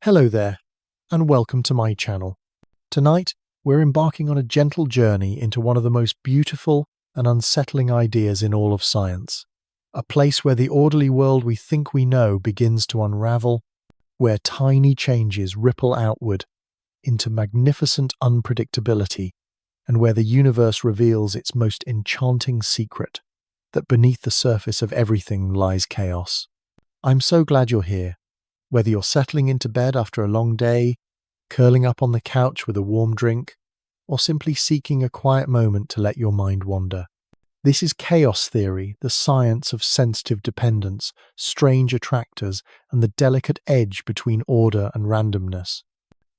Hello there, and welcome to my channel. Tonight, we're embarking on a gentle journey into one of the most beautiful and unsettling ideas in all of science. A place where the orderly world we think we know begins to unravel, where tiny changes ripple outward into magnificent unpredictability, and where the universe reveals its most enchanting secret, that beneath the surface of everything lies chaos. I'm so glad you're here. Whether you're settling into bed after a long day, curling up on the couch with a warm drink, or simply seeking a quiet moment to let your mind wander. This is chaos theory, the science of sensitive dependence, strange attractors, and the delicate edge between order and randomness.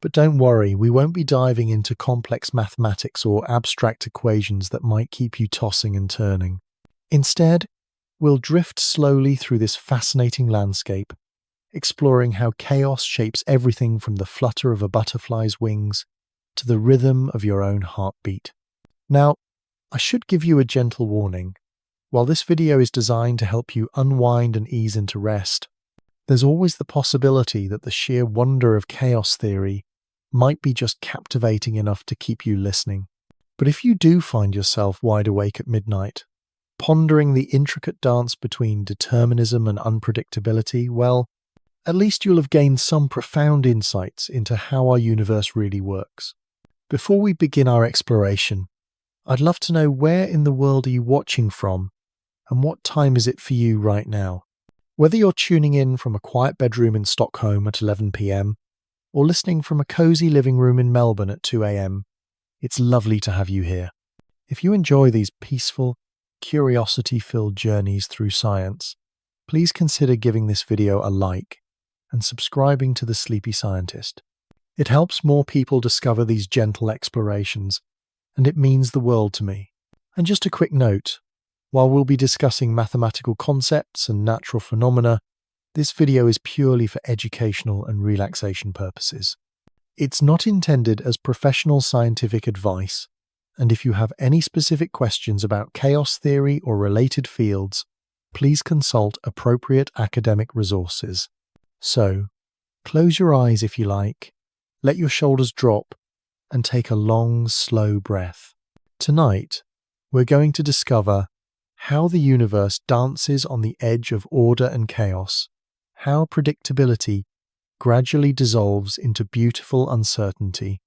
But don't worry, we won't be diving into complex mathematics or abstract equations that might keep you tossing and turning. Instead, we'll drift slowly through this fascinating landscape, exploring how chaos shapes everything from the flutter of a butterfly's wings to the rhythm of your own heartbeat. Now, I should give you a gentle warning. While this video is designed to help you unwind and ease into rest, there's always the possibility that the sheer wonder of chaos theory might be just captivating enough to keep you listening. But if you do find yourself wide awake at midnight, pondering the intricate dance between determinism and unpredictability, well, at least you'll have gained some profound insights into how our universe really works. Before we begin our exploration, I'd love to know, where in the world are you watching from, and what time is it for you right now? Whether you're tuning in from a quiet bedroom in Stockholm at 11 p.m, or listening from a cozy living room in Melbourne at 2 a.m, it's lovely to have you here. If you enjoy these peaceful, curiosity-filled journeys through science, please consider giving this video a like and subscribing to The Sleepy Scientist. It helps more people discover these gentle explorations, and it means the world to me. And just a quick note, while we'll be discussing mathematical concepts and natural phenomena, this video is purely for educational and relaxation purposes. It's not intended as professional scientific advice, and if you have any specific questions about chaos theory or related fields, please consult appropriate academic resources. So, close your eyes if you like, let your shoulders drop, and take a long, slow breath. Tonight, we're going to discover how the universe dances on the edge of order and chaos, how predictability gradually dissolves into beautiful uncertainty,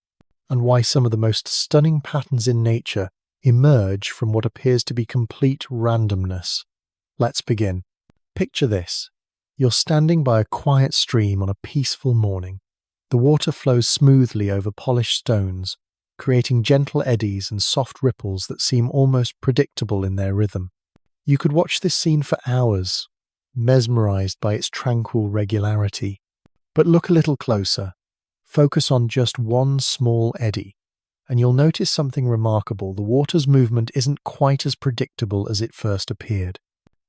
and why some of the most stunning patterns in nature emerge from what appears to be complete randomness. Let's begin. Picture this. You're standing by a quiet stream on a peaceful morning. The water flows smoothly over polished stones, creating gentle eddies and soft ripples that seem almost predictable in their rhythm. You could watch this scene for hours, mesmerized by its tranquil regularity. But look a little closer. Focus on just one small eddy, and you'll notice something remarkable. The water's movement isn't quite as predictable as it first appeared.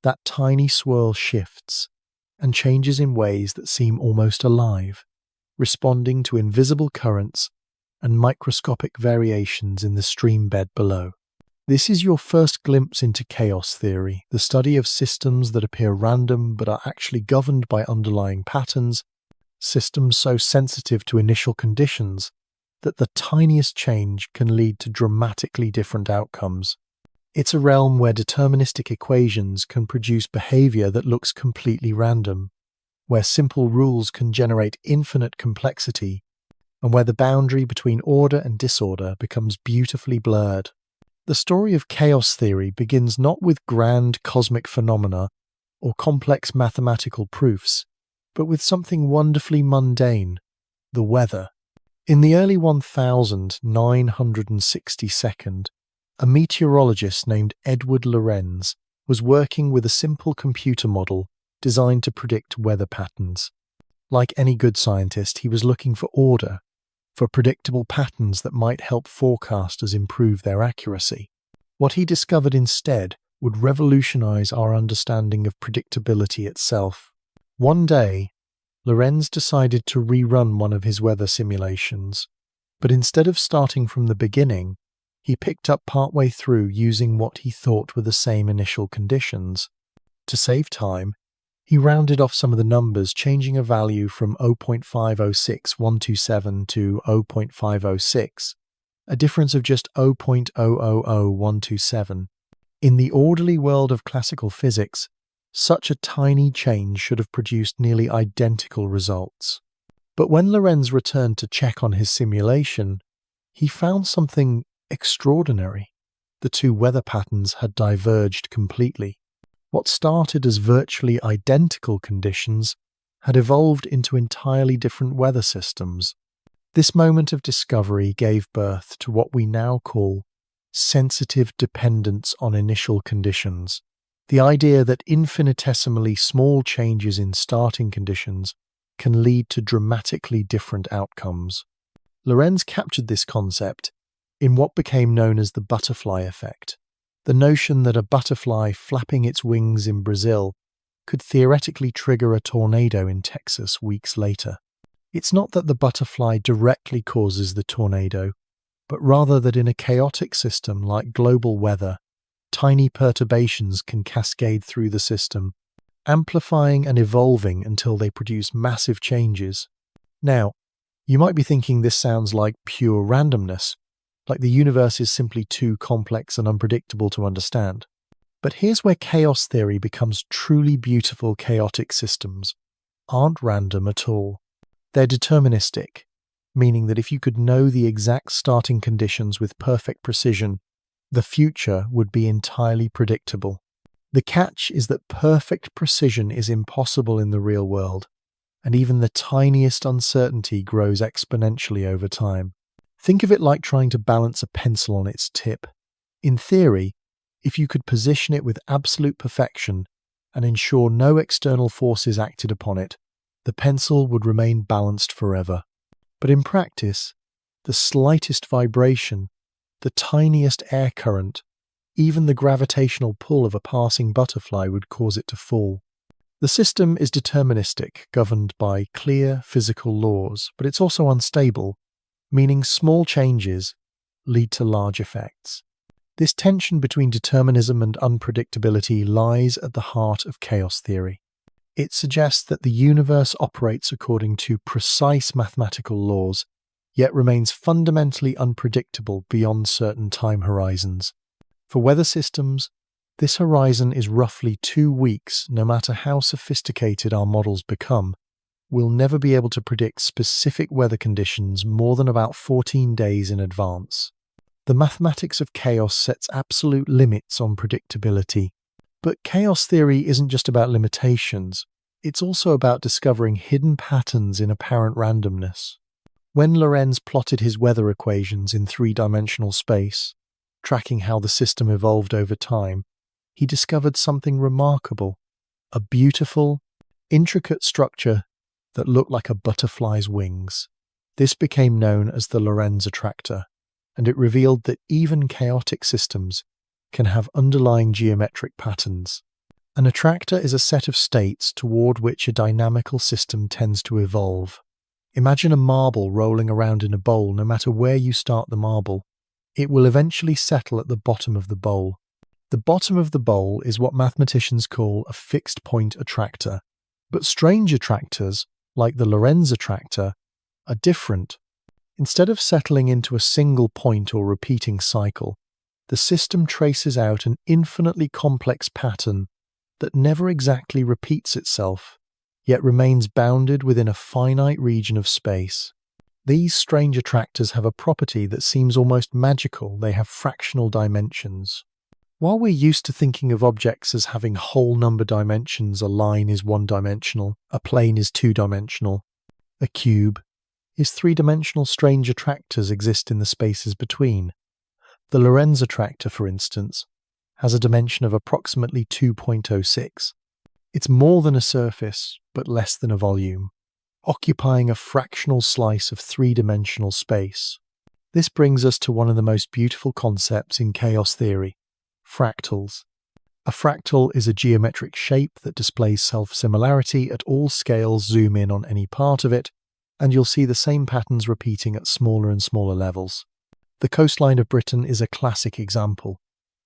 That tiny swirl shifts and changes in ways that seem almost alive, responding to invisible currents and microscopic variations in the stream bed below. This is your first glimpse into chaos theory, the study of systems that appear random but are actually governed by underlying patterns, systems so sensitive to initial conditions that the tiniest change can lead to dramatically different outcomes. It's a realm where deterministic equations can produce behavior that looks completely random, where simple rules can generate infinite complexity, and where the boundary between order and disorder becomes beautifully blurred. The story of chaos theory begins not with grand cosmic phenomena or complex mathematical proofs, but with something wonderfully mundane: the weather. In the early 1962, a meteorologist named Edward Lorenz was working with a simple computer model designed to predict weather patterns. Like any good scientist, he was looking for order, for predictable patterns that might help forecasters improve their accuracy. What he discovered instead would revolutionize our understanding of predictability itself. One day, Lorenz decided to rerun one of his weather simulations, but instead of starting from the beginning, he picked up partway through using what he thought were the same initial conditions. To save time, he He rounded off some of the numbers, changing a value from 0.506127 to 0.506, a difference of just 0.000127. In the orderly world of classical physics, such a tiny change should have produced nearly identical results. But when Lorenz returned to check on his simulation, he found something extraordinary. The two weather patterns had diverged completely. What started as virtually identical conditions had evolved into entirely different weather systems. This moment of discovery gave birth to what we now call sensitive dependence on initial conditions, the idea that infinitesimally small changes in starting conditions can lead to dramatically different outcomes. Lorenz captured this concept in what became known as the butterfly effect, the notion that a butterfly flapping its wings in Brazil could theoretically trigger a tornado in Texas weeks later. It's not that the butterfly directly causes the tornado, but rather that in a chaotic system like global weather, tiny perturbations can cascade through the system, amplifying and evolving until they produce massive changes. Now, you might be thinking this sounds like pure randomness, like the universe is simply too complex and unpredictable to understand. But here's where chaos theory becomes truly beautiful. Chaotic systems aren't random at all. They're deterministic, meaning that if you could know the exact starting conditions with perfect precision, the future would be entirely predictable. The catch is that perfect precision is impossible in the real world, and even the tiniest uncertainty grows exponentially over time. Think of it like trying to balance a pencil on its tip. In theory, if you could position it with absolute perfection and ensure no external forces acted upon it, the pencil would remain balanced forever. But in practice, the slightest vibration, the tiniest air current, even the gravitational pull of a passing butterfly would cause it to fall. The system is deterministic, governed by clear physical laws, but it's also unstable, meaning small changes lead to large effects. This tension between determinism and unpredictability lies at the heart of chaos theory. It suggests that the universe operates according to precise mathematical laws, yet remains fundamentally unpredictable beyond certain time horizons. For weather systems, this horizon is roughly 2 weeks. No matter how sophisticated our models become, we'll never be able to predict specific weather conditions more than about 14 days in advance. The mathematics of chaos sets absolute limits on predictability. But chaos theory isn't just about limitations, it's also about discovering hidden patterns in apparent randomness. When Lorenz plotted his weather equations in 3-dimensional space, tracking how the system evolved over time, he discovered something remarkable, a beautiful, intricate structure that looked like a butterfly's wings. This became known as the Lorenz attractor, and it revealed that even chaotic systems can have underlying geometric patterns. An attractor is a set of states toward which a dynamical system tends to evolve. Imagine a marble rolling around in a bowl. No matter where you start the marble, it will eventually settle at the bottom of the bowl. The bottom of the bowl is what mathematicians call a fixed point attractor. But strange attractors, like the Lorenz attractor, are different. Instead of settling into a single point or repeating cycle, the system traces out an infinitely complex pattern that never exactly repeats itself, yet remains bounded within a finite region of space. These strange attractors have a property that seems almost magical. They have fractional dimensions. While we're used to thinking of objects as having whole number dimensions, a line is 1-dimensional, a plane is 2-dimensional, a cube is 3-dimensional, strange attractors exist in the spaces between. The Lorenz attractor, for instance, has a dimension of approximately 2.06. It's more than a surface, but less than a volume, occupying a fractional slice of 3-dimensional space. This brings us to one of the most beautiful concepts in chaos theory: fractals. A fractal is a geometric shape that displays self-similarity at all scales. Zoom in on any part of it, and you'll see the same patterns repeating at smaller and smaller levels. The coastline of Britain is a classic example.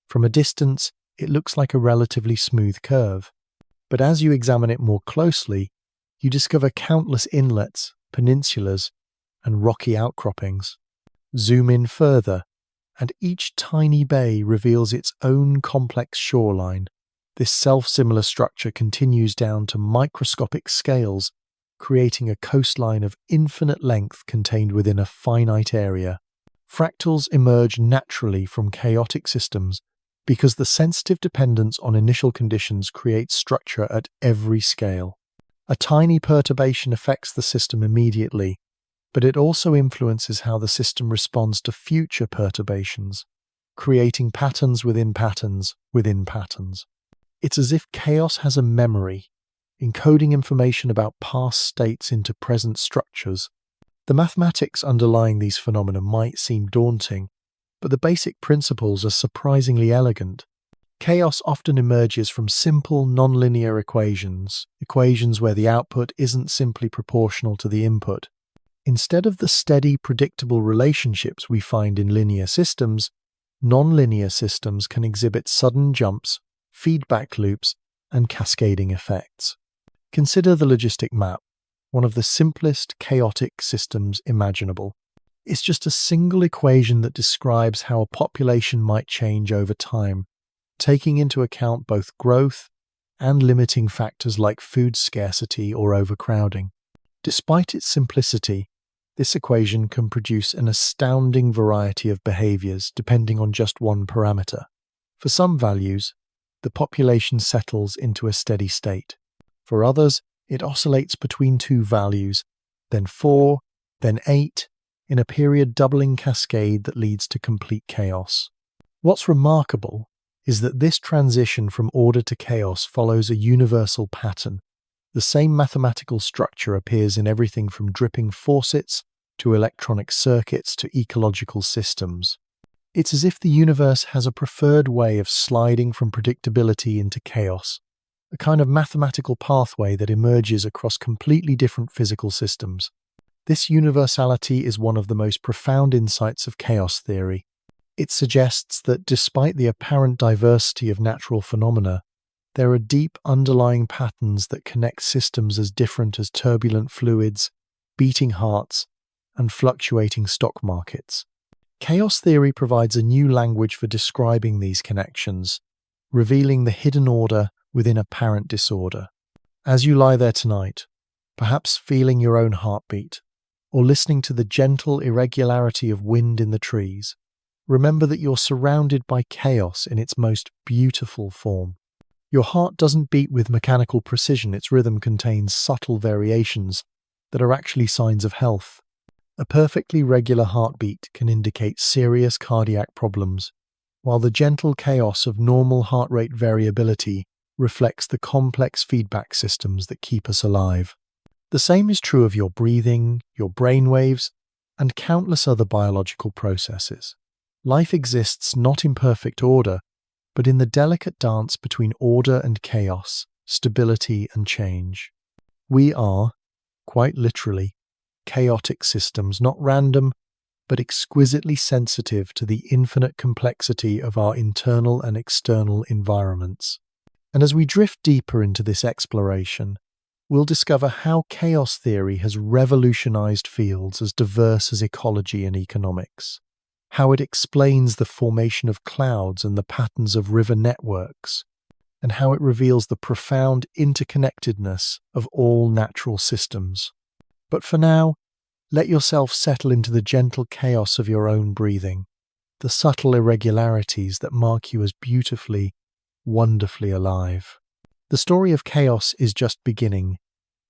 From a distance, it looks like a relatively smooth curve. But as you examine it more closely, you discover countless inlets, peninsulas, and rocky outcroppings. Zoom in further, and each tiny bay reveals its own complex shoreline. This self-similar structure continues down to microscopic scales, creating a coastline of infinite length contained within a finite area. Fractals emerge naturally from chaotic systems because the sensitive dependence on initial conditions creates structure at every scale. A tiny perturbation affects the system immediately, but it also influences how the system responds to future perturbations, creating patterns within patterns within patterns. It's as if chaos has a memory, encoding information about past states into present structures. The mathematics underlying these phenomena might seem daunting, but the basic principles are surprisingly elegant. Chaos often emerges from simple nonlinear equations where the output isn't simply proportional to the input. Instead of the steady, predictable relationships we find in linear systems, nonlinear systems can exhibit sudden jumps, feedback loops, and cascading effects. Consider the logistic map, one of the simplest chaotic systems imaginable. It's just a single equation that describes how a population might change over time, taking into account both growth and limiting factors like food scarcity or overcrowding. Despite its simplicity, this equation can produce an astounding variety of behaviors depending on just one parameter. For some values, the population settles into a steady state. For others, it oscillates between two values, then 4, then 8, in a period doubling cascade that leads to complete chaos. What's remarkable is that this transition from order to chaos follows a universal pattern. The same mathematical structure appears in everything from dripping faucets to electronic circuits to ecological systems. It's as if the universe has a preferred way of sliding from predictability into chaos, a kind of mathematical pathway that emerges across completely different physical systems. This universality is one of the most profound insights of chaos theory. It suggests that despite the apparent diversity of natural phenomena, there are deep underlying patterns that connect systems as different as turbulent fluids, beating hearts, and fluctuating stock markets. Chaos theory provides a new language for describing these connections, revealing the hidden order within apparent disorder. As you lie there tonight, perhaps feeling your own heartbeat, or listening to the gentle irregularity of wind in the trees, remember that you're surrounded by chaos in its most beautiful form. Your heart doesn't beat with mechanical precision, its rhythm contains subtle variations that are actually signs of health. A perfectly regular heartbeat can indicate serious cardiac problems, while the gentle chaos of normal heart rate variability reflects the complex feedback systems that keep us alive. The same is true of your breathing, your brainwaves, and countless other biological processes. Life exists not in perfect order, but in the delicate dance between order and chaos, stability and change. We are, quite literally, chaotic systems, not random, but exquisitely sensitive to the infinite complexity of our internal and external environments. And as we drift deeper into this exploration, we'll discover how chaos theory has revolutionized fields as diverse as ecology and economics, how it explains the formation of clouds and the patterns of river networks, and how it reveals the profound interconnectedness of all natural systems. But for now, let yourself settle into the gentle chaos of your own breathing, the subtle irregularities that mark you as beautifully, wonderfully alive. The story of chaos is just beginning,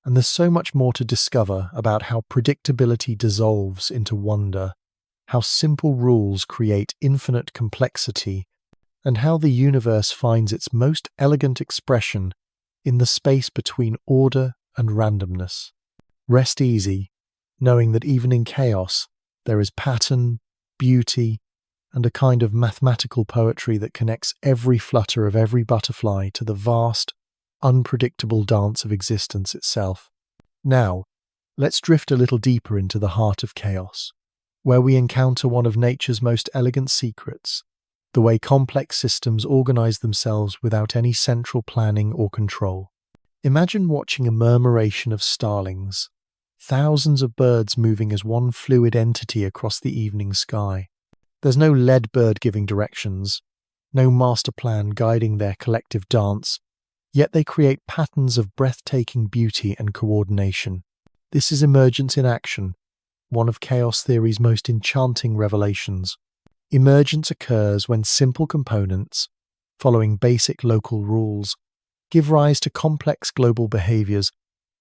and there's so much more to discover about how predictability dissolves into wonder, how simple rules create infinite complexity, and how the universe finds its most elegant expression in the space between order and randomness. Rest easy, knowing that even in chaos, there is pattern, beauty, and a kind of mathematical poetry that connects every flutter of every butterfly to the vast, unpredictable dance of existence itself. Now, let's drift a little deeper into the heart of chaos, where we encounter one of nature's most elegant secrets, the way complex systems organize themselves without any central planning or control. Imagine watching a murmuration of starlings, thousands of birds moving as one fluid entity across the evening sky. There's no lead bird giving directions, no master plan guiding their collective dance, yet they create patterns of breathtaking beauty and coordination. This is emergence in action, one of chaos theory's most enchanting revelations. Emergence occurs when simple components, following basic local rules, give rise to complex global behaviors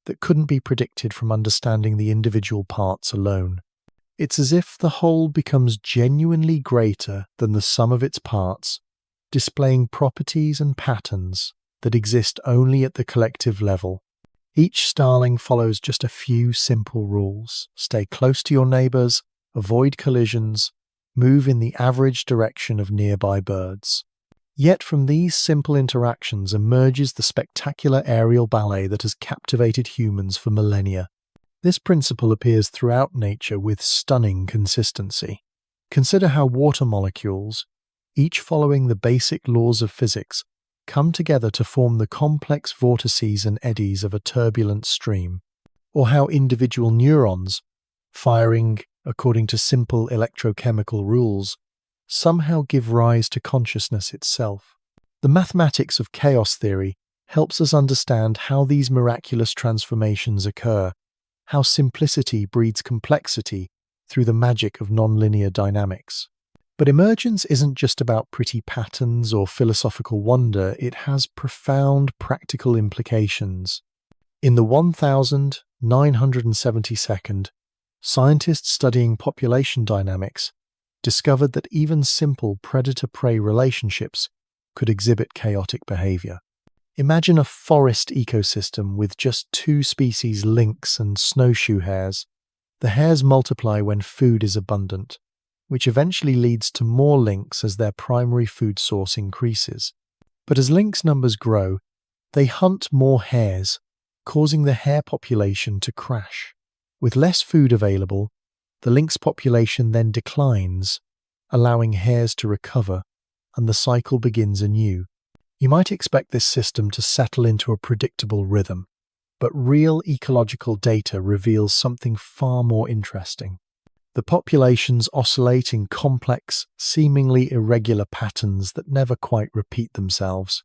that couldn't be predicted from understanding the individual parts alone. It's as if the whole becomes genuinely greater than the sum of its parts, displaying properties and patterns that exist only at the collective level. Each starling follows just a few simple rules. Stay close to your neighbors, avoid collisions, move in the average direction of nearby birds. Yet from these simple interactions emerges the spectacular aerial ballet that has captivated humans for millennia. This principle appears throughout nature with stunning consistency. Consider how water molecules, each following the basic laws of physics, come together to form the complex vortices and eddies of a turbulent stream, or how individual neurons, firing according to simple electrochemical rules, somehow give rise to consciousness itself. The mathematics of chaos theory helps us understand how these miraculous transformations occur, how simplicity breeds complexity through the magic of nonlinear dynamics. But emergence isn't just about pretty patterns or philosophical wonder, it has profound practical implications. In the 1972nd, scientists studying population dynamics discovered that even simple predator-prey relationships could exhibit chaotic behavior. Imagine a forest ecosystem with just two species, lynx and snowshoe hares. The hares multiply when food is abundant, which eventually leads to more lynx as their primary food source increases. But as lynx numbers grow, they hunt more hares, causing the hare population to crash. With less food available, the lynx population then declines, allowing hares to recover, and the cycle begins anew. You might expect this system to settle into a predictable rhythm, but real ecological data reveals something far more interesting. The populations oscillate in complex, seemingly irregular patterns that never quite repeat themselves.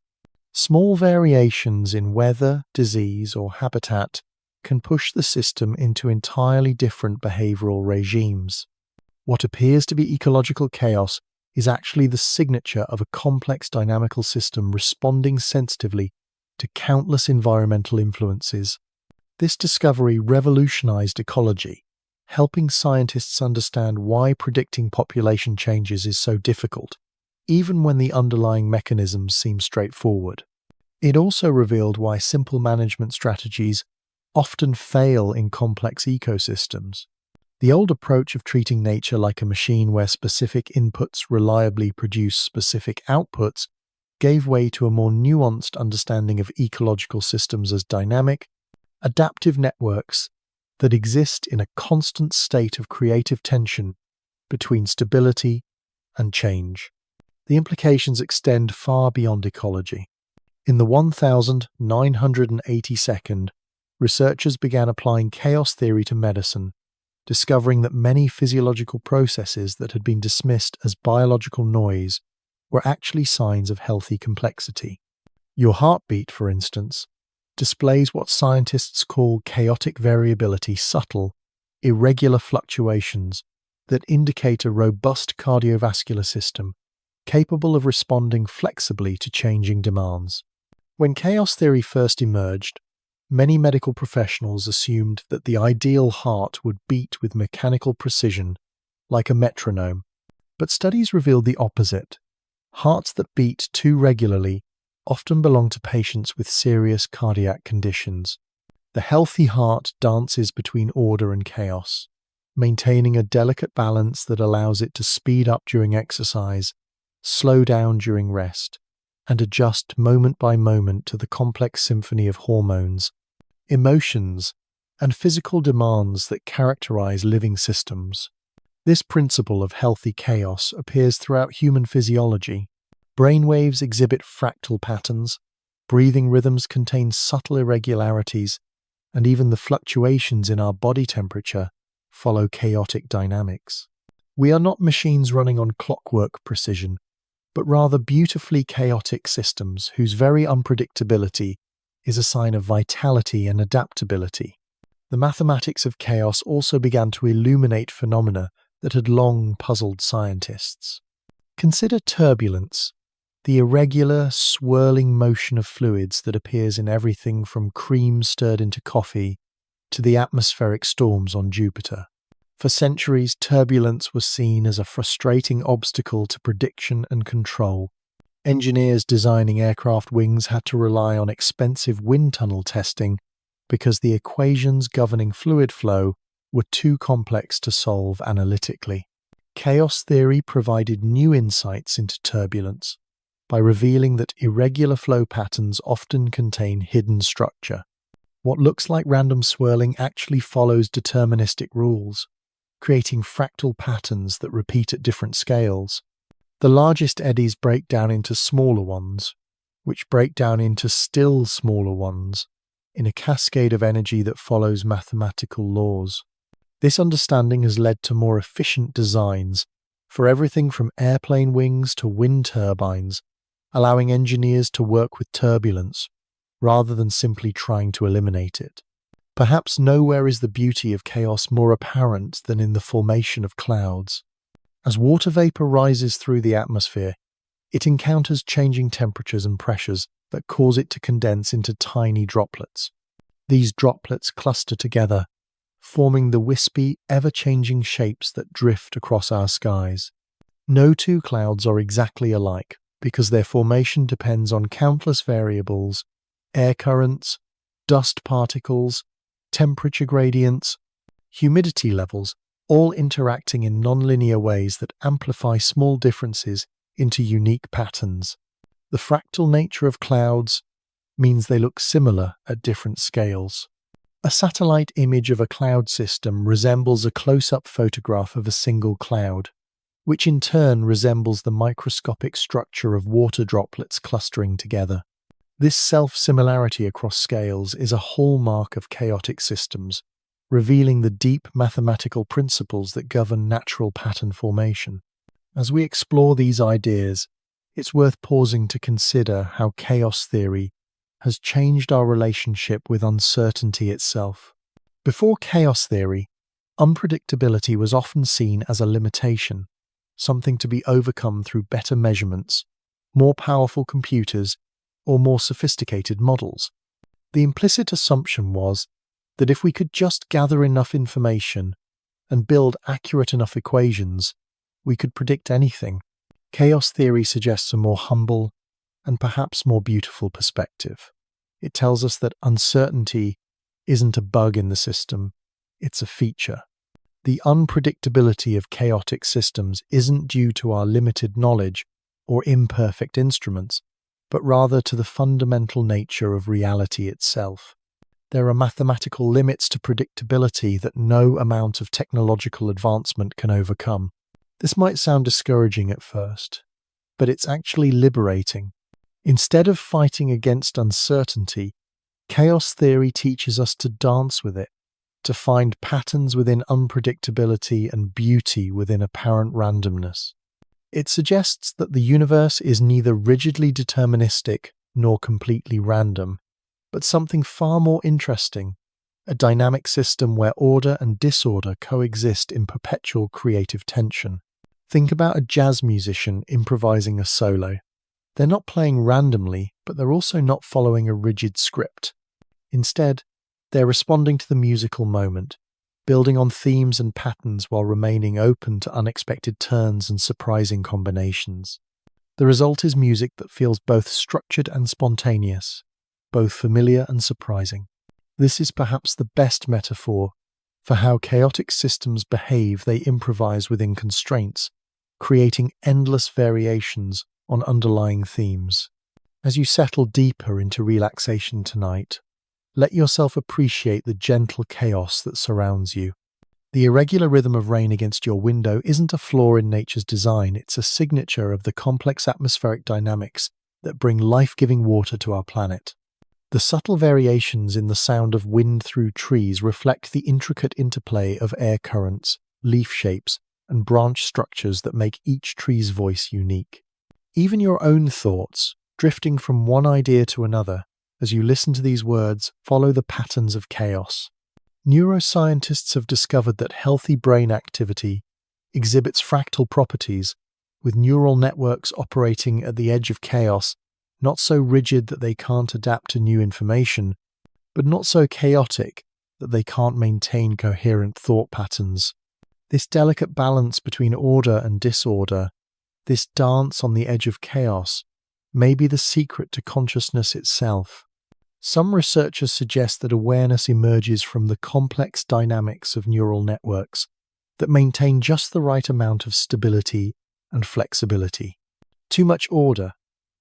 Small variations in weather, disease, or habitat can push the system into entirely different behavioral regimes. What appears to be ecological chaos is actually the signature of a complex dynamical system responding sensitively to countless environmental influences. This discovery revolutionized ecology, helping scientists understand why predicting population changes is so difficult, even when the underlying mechanisms seem straightforward. It also revealed why simple management strategies often fail in complex ecosystems. The old approach of treating nature like a machine where specific inputs reliably produce specific outputs gave way to a more nuanced understanding of ecological systems as dynamic, adaptive networks that exist in a constant state of creative tension between stability and change. The implications extend far beyond ecology. In the 1982nd, researchers began applying chaos theory to medicine, discovering that many physiological processes that had been dismissed as biological noise were actually signs of healthy complexity. Your heartbeat, for instance, displays what scientists call chaotic variability, subtle, irregular fluctuations that indicate a robust cardiovascular system capable of responding flexibly to changing demands. When chaos theory first emerged, many medical professionals assumed that the ideal heart would beat with mechanical precision, like a metronome. But studies revealed the opposite. Hearts that beat too regularly often belong to patients with serious cardiac conditions. The healthy heart dances between order and chaos, maintaining a delicate balance that allows it to speed up during exercise, slow down during rest, and adjust moment by moment to the complex symphony of hormones, emotions, and physical demands that characterize living systems. This principle of healthy chaos appears throughout human physiology. Brainwaves exhibit fractal patterns, breathing rhythms contain subtle irregularities, and even the fluctuations in our body temperature follow chaotic dynamics. We are not machines running on clockwork precision, but rather beautifully chaotic systems whose very unpredictability is a sign of vitality and adaptability. The mathematics of chaos also began to illuminate phenomena that had long puzzled scientists. Consider turbulence, the irregular, swirling motion of fluids that appears in everything from cream stirred into coffee to the atmospheric storms on Jupiter. For centuries, turbulence was seen as a frustrating obstacle to prediction and control. Engineers designing aircraft wings had to rely on expensive wind tunnel testing because the equations governing fluid flow were too complex to solve analytically. Chaos theory provided new insights into turbulence by revealing that irregular flow patterns often contain hidden structure. What looks like random swirling actually follows deterministic rules, creating fractal patterns that repeat at different scales. The largest eddies break down into smaller ones, which break down into still smaller ones, in a cascade of energy that follows mathematical laws. This understanding has led to more efficient designs for everything from airplane wings to wind turbines, allowing engineers to work with turbulence rather than simply trying to eliminate it. Perhaps nowhere is the beauty of chaos more apparent than in the formation of clouds. As water vapor rises through the atmosphere, it encounters changing temperatures and pressures that cause it to condense into tiny droplets. These droplets cluster together, forming the wispy, ever-changing shapes that drift across our skies. No two clouds are exactly alike because their formation depends on countless variables: air currents, dust particles, temperature gradients, humidity levels, all interacting in nonlinear ways that amplify small differences into unique patterns. The fractal nature of clouds means they look similar at different scales. A satellite image of a cloud system resembles a close-up photograph of a single cloud, which in turn resembles the microscopic structure of water droplets clustering together. This self-similarity across scales is a hallmark of chaotic systems, revealing the deep mathematical principles that govern natural pattern formation. As we explore these ideas, it's worth pausing to consider how chaos theory has changed our relationship with uncertainty itself. Before chaos theory, unpredictability was often seen as a limitation, something to be overcome through better measurements, more powerful computers, or more sophisticated models. The implicit assumption was that if we could just gather enough information and build accurate enough equations, we could predict anything. Chaos theory suggests a more humble and perhaps more beautiful perspective. It tells us that uncertainty isn't a bug in the system, it's a feature. The unpredictability of chaotic systems isn't due to our limited knowledge or imperfect instruments, but rather to the fundamental nature of reality itself. There are mathematical limits to predictability that no amount of technological advancement can overcome. This might sound discouraging at first, but it's actually liberating. Instead of fighting against uncertainty, chaos theory teaches us to dance with it, to find patterns within unpredictability and beauty within apparent randomness. It suggests that the universe is neither rigidly deterministic nor completely random, but something far more interesting, a dynamic system where order and disorder coexist in perpetual creative tension. Think about a jazz musician improvising a solo. They're not playing randomly, but they're also not following a rigid script. Instead, they're responding to the musical moment, building on themes and patterns while remaining open to unexpected turns and surprising combinations. The result is music that feels both structured and spontaneous, both familiar and surprising. This is perhaps the best metaphor for how chaotic systems behave. They improvise within constraints, creating endless variations on underlying themes. As you settle deeper into relaxation tonight, let yourself appreciate the gentle chaos that surrounds you. The irregular rhythm of rain against your window isn't a flaw in nature's design, it's a signature of the complex atmospheric dynamics that bring life-giving water to our planet. The subtle variations in the sound of wind through trees reflect the intricate interplay of air currents, leaf shapes, and branch structures that make each tree's voice unique. Even your own thoughts, drifting from one idea to another, as you listen to these words, follow the patterns of chaos. Neuroscientists have discovered that healthy brain activity exhibits fractal properties, with neural networks operating at the edge of chaos, not so rigid that they can't adapt to new information, but not so chaotic that they can't maintain coherent thought patterns. This delicate balance between order and disorder, this dance on the edge of chaos, may be the secret to consciousness itself. Some researchers suggest that awareness emerges from the complex dynamics of neural networks that maintain just the right amount of stability and flexibility. Too much order,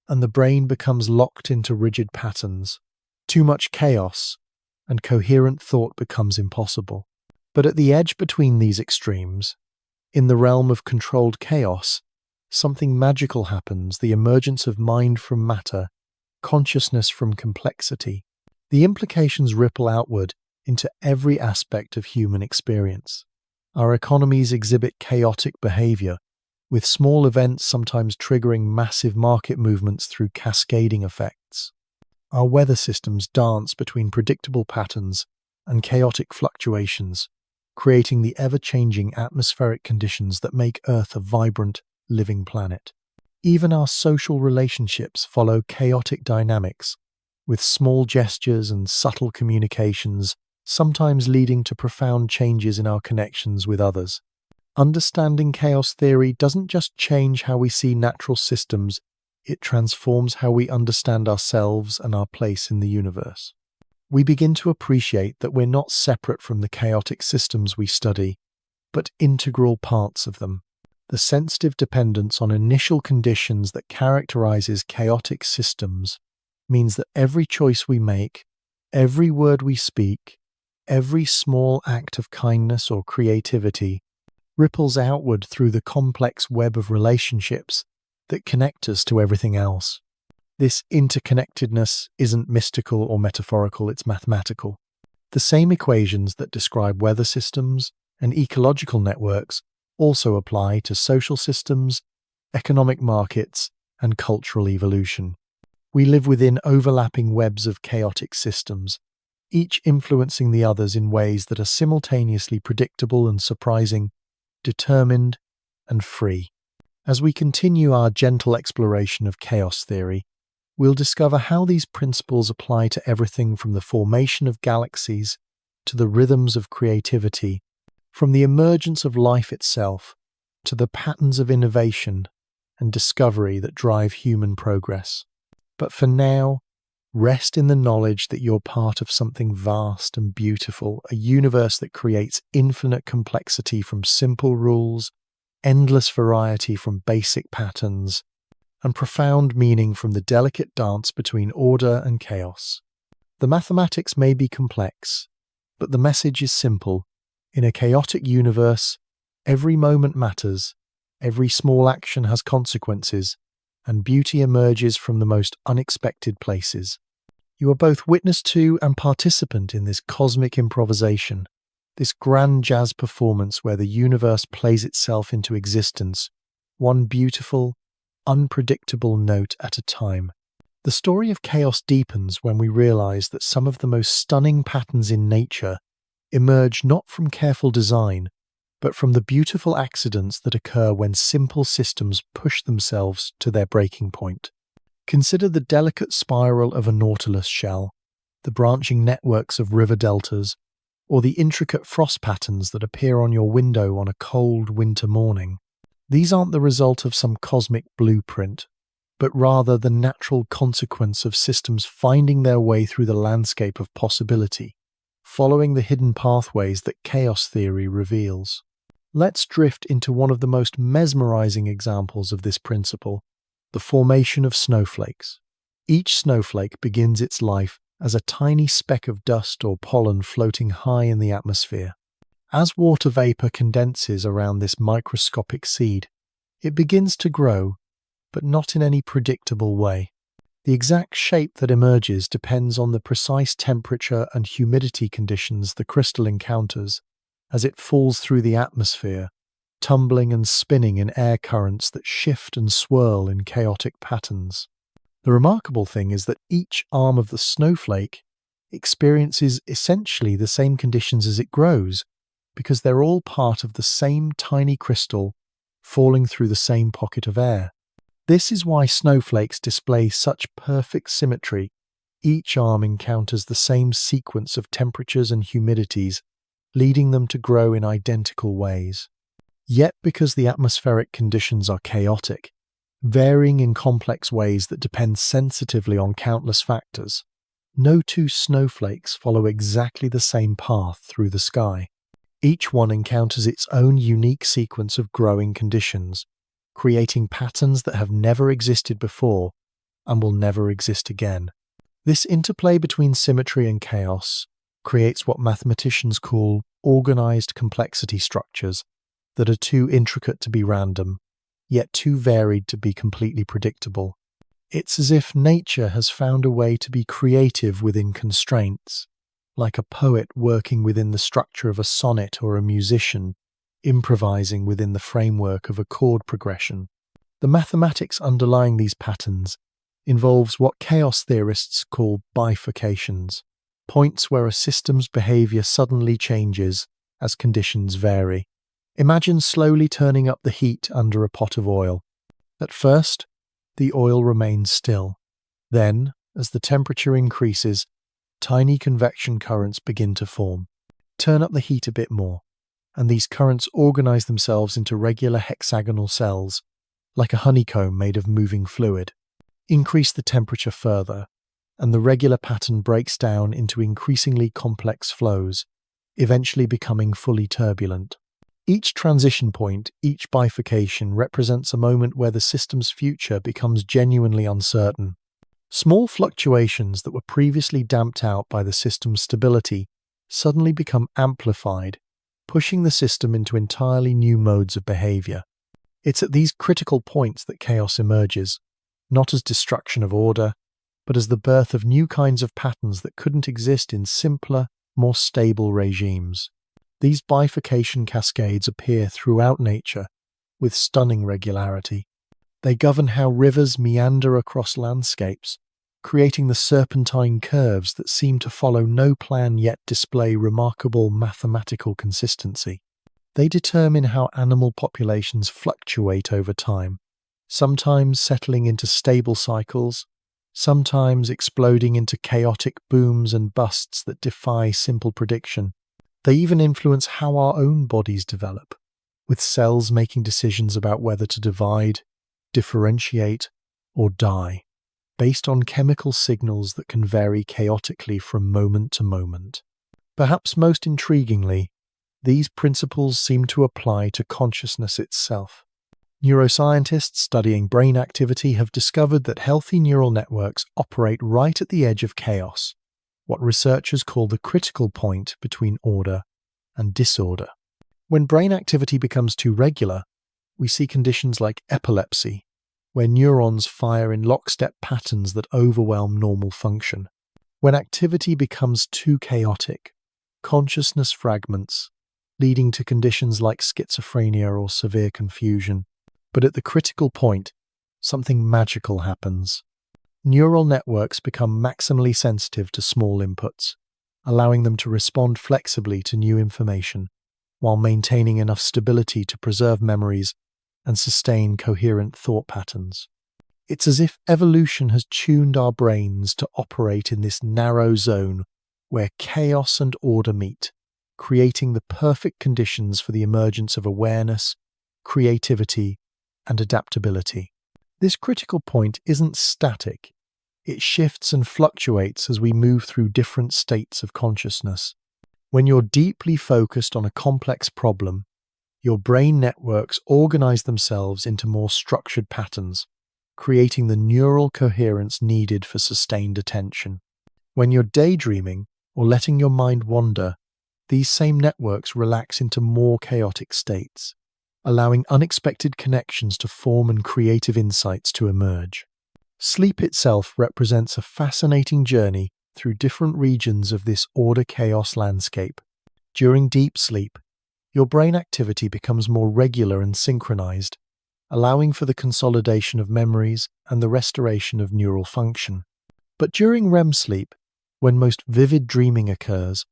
and the brain becomes locked into rigid patterns. Too much chaos, and coherent thought becomes impossible. But at the edge between these extremes, in the realm of controlled chaos, something magical happens, the emergence of mind from matter, consciousness from complexity. The implications ripple outward into every aspect of human experience. Our economies exhibit chaotic behavior, with small events sometimes triggering massive market movements through cascading effects. Our weather systems dance between predictable patterns and chaotic fluctuations, creating the ever-changing atmospheric conditions that make Earth a vibrant, living planet. Even our social relationships follow chaotic dynamics, with small gestures and subtle communications sometimes leading to profound changes in our connections with others. Understanding chaos theory doesn't just change how we see natural systems, it transforms how we understand ourselves and our place in the universe. We begin to appreciate that we're not separate from the chaotic systems we study, but integral parts of them. The sensitive dependence on initial conditions that characterizes chaotic systems means that every choice we make, every word we speak, every small act of kindness or creativity ripples outward through the complex web of relationships that connect us to everything else. This interconnectedness isn't mystical or metaphorical, it's mathematical. The same equations that describe weather systems and ecological networks also apply to social systems, economic markets, and cultural evolution. We live within overlapping webs of chaotic systems, each influencing the others in ways that are simultaneously predictable and surprising, determined and free. As we continue our gentle exploration of chaos theory, we'll discover how these principles apply to everything from the formation of galaxies to the rhythms of creativity, from the emergence of life itself to the patterns of innovation and discovery that drive human progress. But for now, rest in the knowledge that you're part of something vast and beautiful, a universe that creates infinite complexity from simple rules, endless variety from basic patterns, and profound meaning from the delicate dance between order and chaos. The mathematics may be complex, but the message is simple. In a chaotic universe, every moment matters, every small action has consequences, and beauty emerges from the most unexpected places. You are both witness to and participant in this cosmic improvisation, this grand jazz performance where the universe plays itself into existence, one beautiful, unpredictable note at a time. The story of chaos deepens when we realize that some of the most stunning patterns in nature emerge not from careful design, but from the beautiful accidents that occur when simple systems push themselves to their breaking point. Consider the delicate spiral of a nautilus shell, the branching networks of river deltas, or the intricate frost patterns that appear on your window on a cold winter morning. These aren't the result of some cosmic blueprint, but rather the natural consequence of systems finding their way through the landscape of possibility, following the hidden pathways that chaos theory reveals. Let's drift into one of the most mesmerizing examples of this principle, the formation of snowflakes. Each snowflake begins its life as a tiny speck of dust or pollen floating high in the atmosphere. As water vapor condenses around this microscopic seed, it begins to grow, but not in any predictable way. The exact shape that emerges depends on the precise temperature and humidity conditions the crystal encounters as it falls through the atmosphere, tumbling and spinning in air currents that shift and swirl in chaotic patterns. The remarkable thing is that each arm of the snowflake experiences essentially the same conditions as it grows, because they're all part of the same tiny crystal falling through the same pocket of air. This is why snowflakes display such perfect symmetry. Each arm encounters the same sequence of temperatures and humidities, leading them to grow in identical ways. Yet, because the atmospheric conditions are chaotic, varying in complex ways that depend sensitively on countless factors, no two snowflakes follow exactly the same path through the sky. Each one encounters its own unique sequence of growing conditions, creating patterns that have never existed before and will never exist again. This interplay between symmetry and chaos creates what mathematicians call organized complexity structures that are too intricate to be random, yet too varied to be completely predictable. It's as if nature has found a way to be creative within constraints, like a poet working within the structure of a sonnet or a musician improvising within the framework of a chord progression. The mathematics underlying these patterns involves what chaos theorists call bifurcations, points where a system's behavior suddenly changes as conditions vary. Imagine slowly turning up the heat under a pot of oil. At first, the oil remains still. Then, as the temperature increases, tiny convection currents begin to form. Turn up the heat a bit more, and these currents organize themselves into regular hexagonal cells, like a honeycomb made of moving fluid. Increase the temperature further, and the regular pattern breaks down into increasingly complex flows, eventually becoming fully turbulent. Each transition point, each bifurcation, represents a moment where the system's future becomes genuinely uncertain. Small fluctuations that were previously damped out by the system's stability suddenly become amplified, pushing the system into entirely new modes of behavior. It's at these critical points that chaos emerges, not as destruction of order, but as the birth of new kinds of patterns that couldn't exist in simpler, more stable regimes. These bifurcation cascades appear throughout nature with stunning regularity. They govern how rivers meander across landscapes, creating the serpentine curves that seem to follow no plan yet display remarkable mathematical consistency. They determine how animal populations fluctuate over time, sometimes settling into stable cycles, sometimes exploding into chaotic booms and busts that defy simple prediction. They even influence how our own bodies develop, with cells making decisions about whether to divide, differentiate, or die, based on chemical signals that can vary chaotically from moment to moment. Perhaps most intriguingly, these principles seem to apply to consciousness itself. Neuroscientists studying brain activity have discovered that healthy neural networks operate right at the edge of chaos, what researchers call the critical point between order and disorder. When brain activity becomes too regular, we see conditions like epilepsy, where neurons fire in lockstep patterns that overwhelm normal function. When activity becomes too chaotic, consciousness fragments, leading to conditions like schizophrenia or severe confusion. But at the critical point, something magical happens. Neural networks become maximally sensitive to small inputs, allowing them to respond flexibly to new information, while maintaining enough stability to preserve memories and sustain coherent thought patterns. It's as if evolution has tuned our brains to operate in this narrow zone where chaos and order meet, creating the perfect conditions for the emergence of awareness, creativity, and adaptability. This critical point isn't static. It shifts and fluctuates as we move through different states of consciousness. When you're deeply focused on a complex problem, your brain networks organize themselves into more structured patterns, creating the neural coherence needed for sustained attention. When you're daydreaming or letting your mind wander, these same networks relax into more chaotic states, allowing unexpected connections to form and creative insights to emerge. Sleep itself represents a fascinating journey through different regions of this order-chaos landscape. During deep sleep, your brain activity becomes more regular and synchronized, allowing for the consolidation of memories and the restoration of neural function. But during REM sleep, when most vivid dreaming occurs,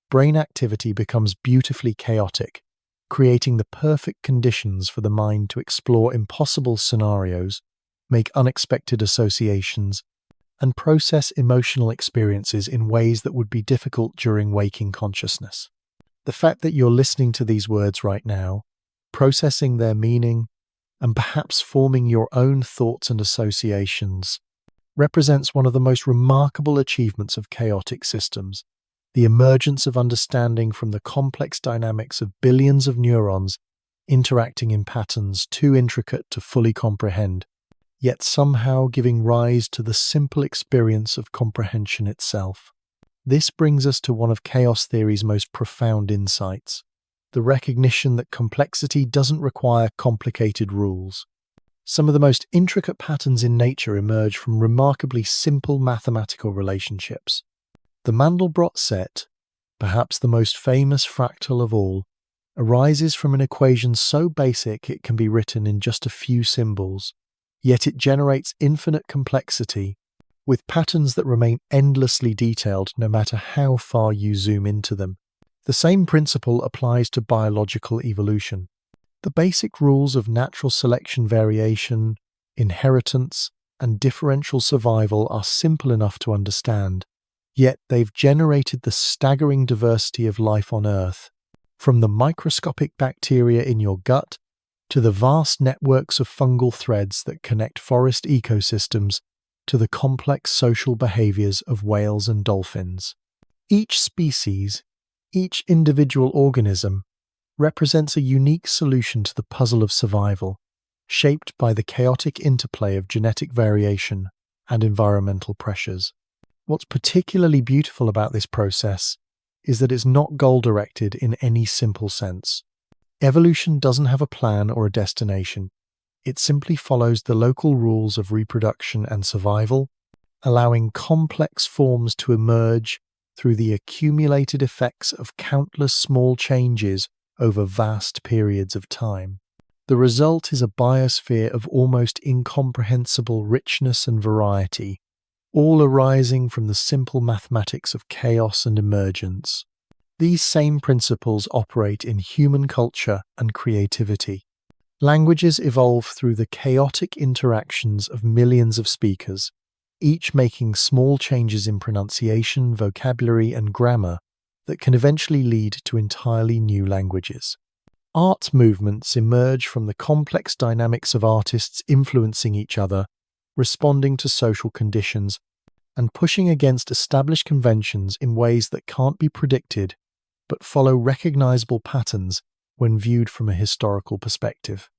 brain activity becomes beautifully chaotic, creating the perfect conditions for the mind to explore impossible scenarios, make unexpected associations, and process emotional experiences in ways that would be difficult during waking consciousness. The fact that you're listening to these words right now, processing their meaning, and perhaps forming your own thoughts and associations, represents one of the most remarkable achievements of chaotic systems, the emergence of understanding from the complex dynamics of billions of neurons interacting in patterns too intricate to fully comprehend, yet somehow giving rise to the simple experience of comprehension itself. This brings us to one of chaos theory's most profound insights, the recognition that complexity doesn't require complicated rules. Some of the most intricate patterns in nature emerge from remarkably simple mathematical relationships. The Mandelbrot set, perhaps the most famous fractal of all, arises from an equation so basic it can be written in just a few symbols, yet it generates infinite complexity, with patterns that remain endlessly detailed no matter how far you zoom into them. The same principle applies to biological evolution. The basic rules of natural selection variation, inheritance, and differential survival are simple enough to understand, yet they've generated the staggering diversity of life on Earth, from the microscopic bacteria in your gut to the vast networks of fungal threads that connect forest ecosystems to the complex social behaviors of whales and dolphins. Each species, each individual organism, represents a unique solution to the puzzle of survival, shaped by the chaotic interplay of genetic variation and environmental pressures. What's particularly beautiful about this process is that it's not goal-directed in any simple sense. Evolution doesn't have a plan or a destination. It simply follows the local rules of reproduction and survival, allowing complex forms to emerge through the accumulated effects of countless small changes over vast periods of time. The result is a biosphere of almost incomprehensible richness and variety, all arising from the simple mathematics of chaos and emergence. These same principles operate in human culture and creativity. Languages evolve through the chaotic interactions of millions of speakers, each making small changes in pronunciation, vocabulary, and grammar that can eventually lead to entirely new languages. Art movements emerge from the complex dynamics of artists influencing each other, responding to social conditions, and pushing against established conventions in ways that can't be predicted but follow recognizable patterns when viewed from a historical perspective.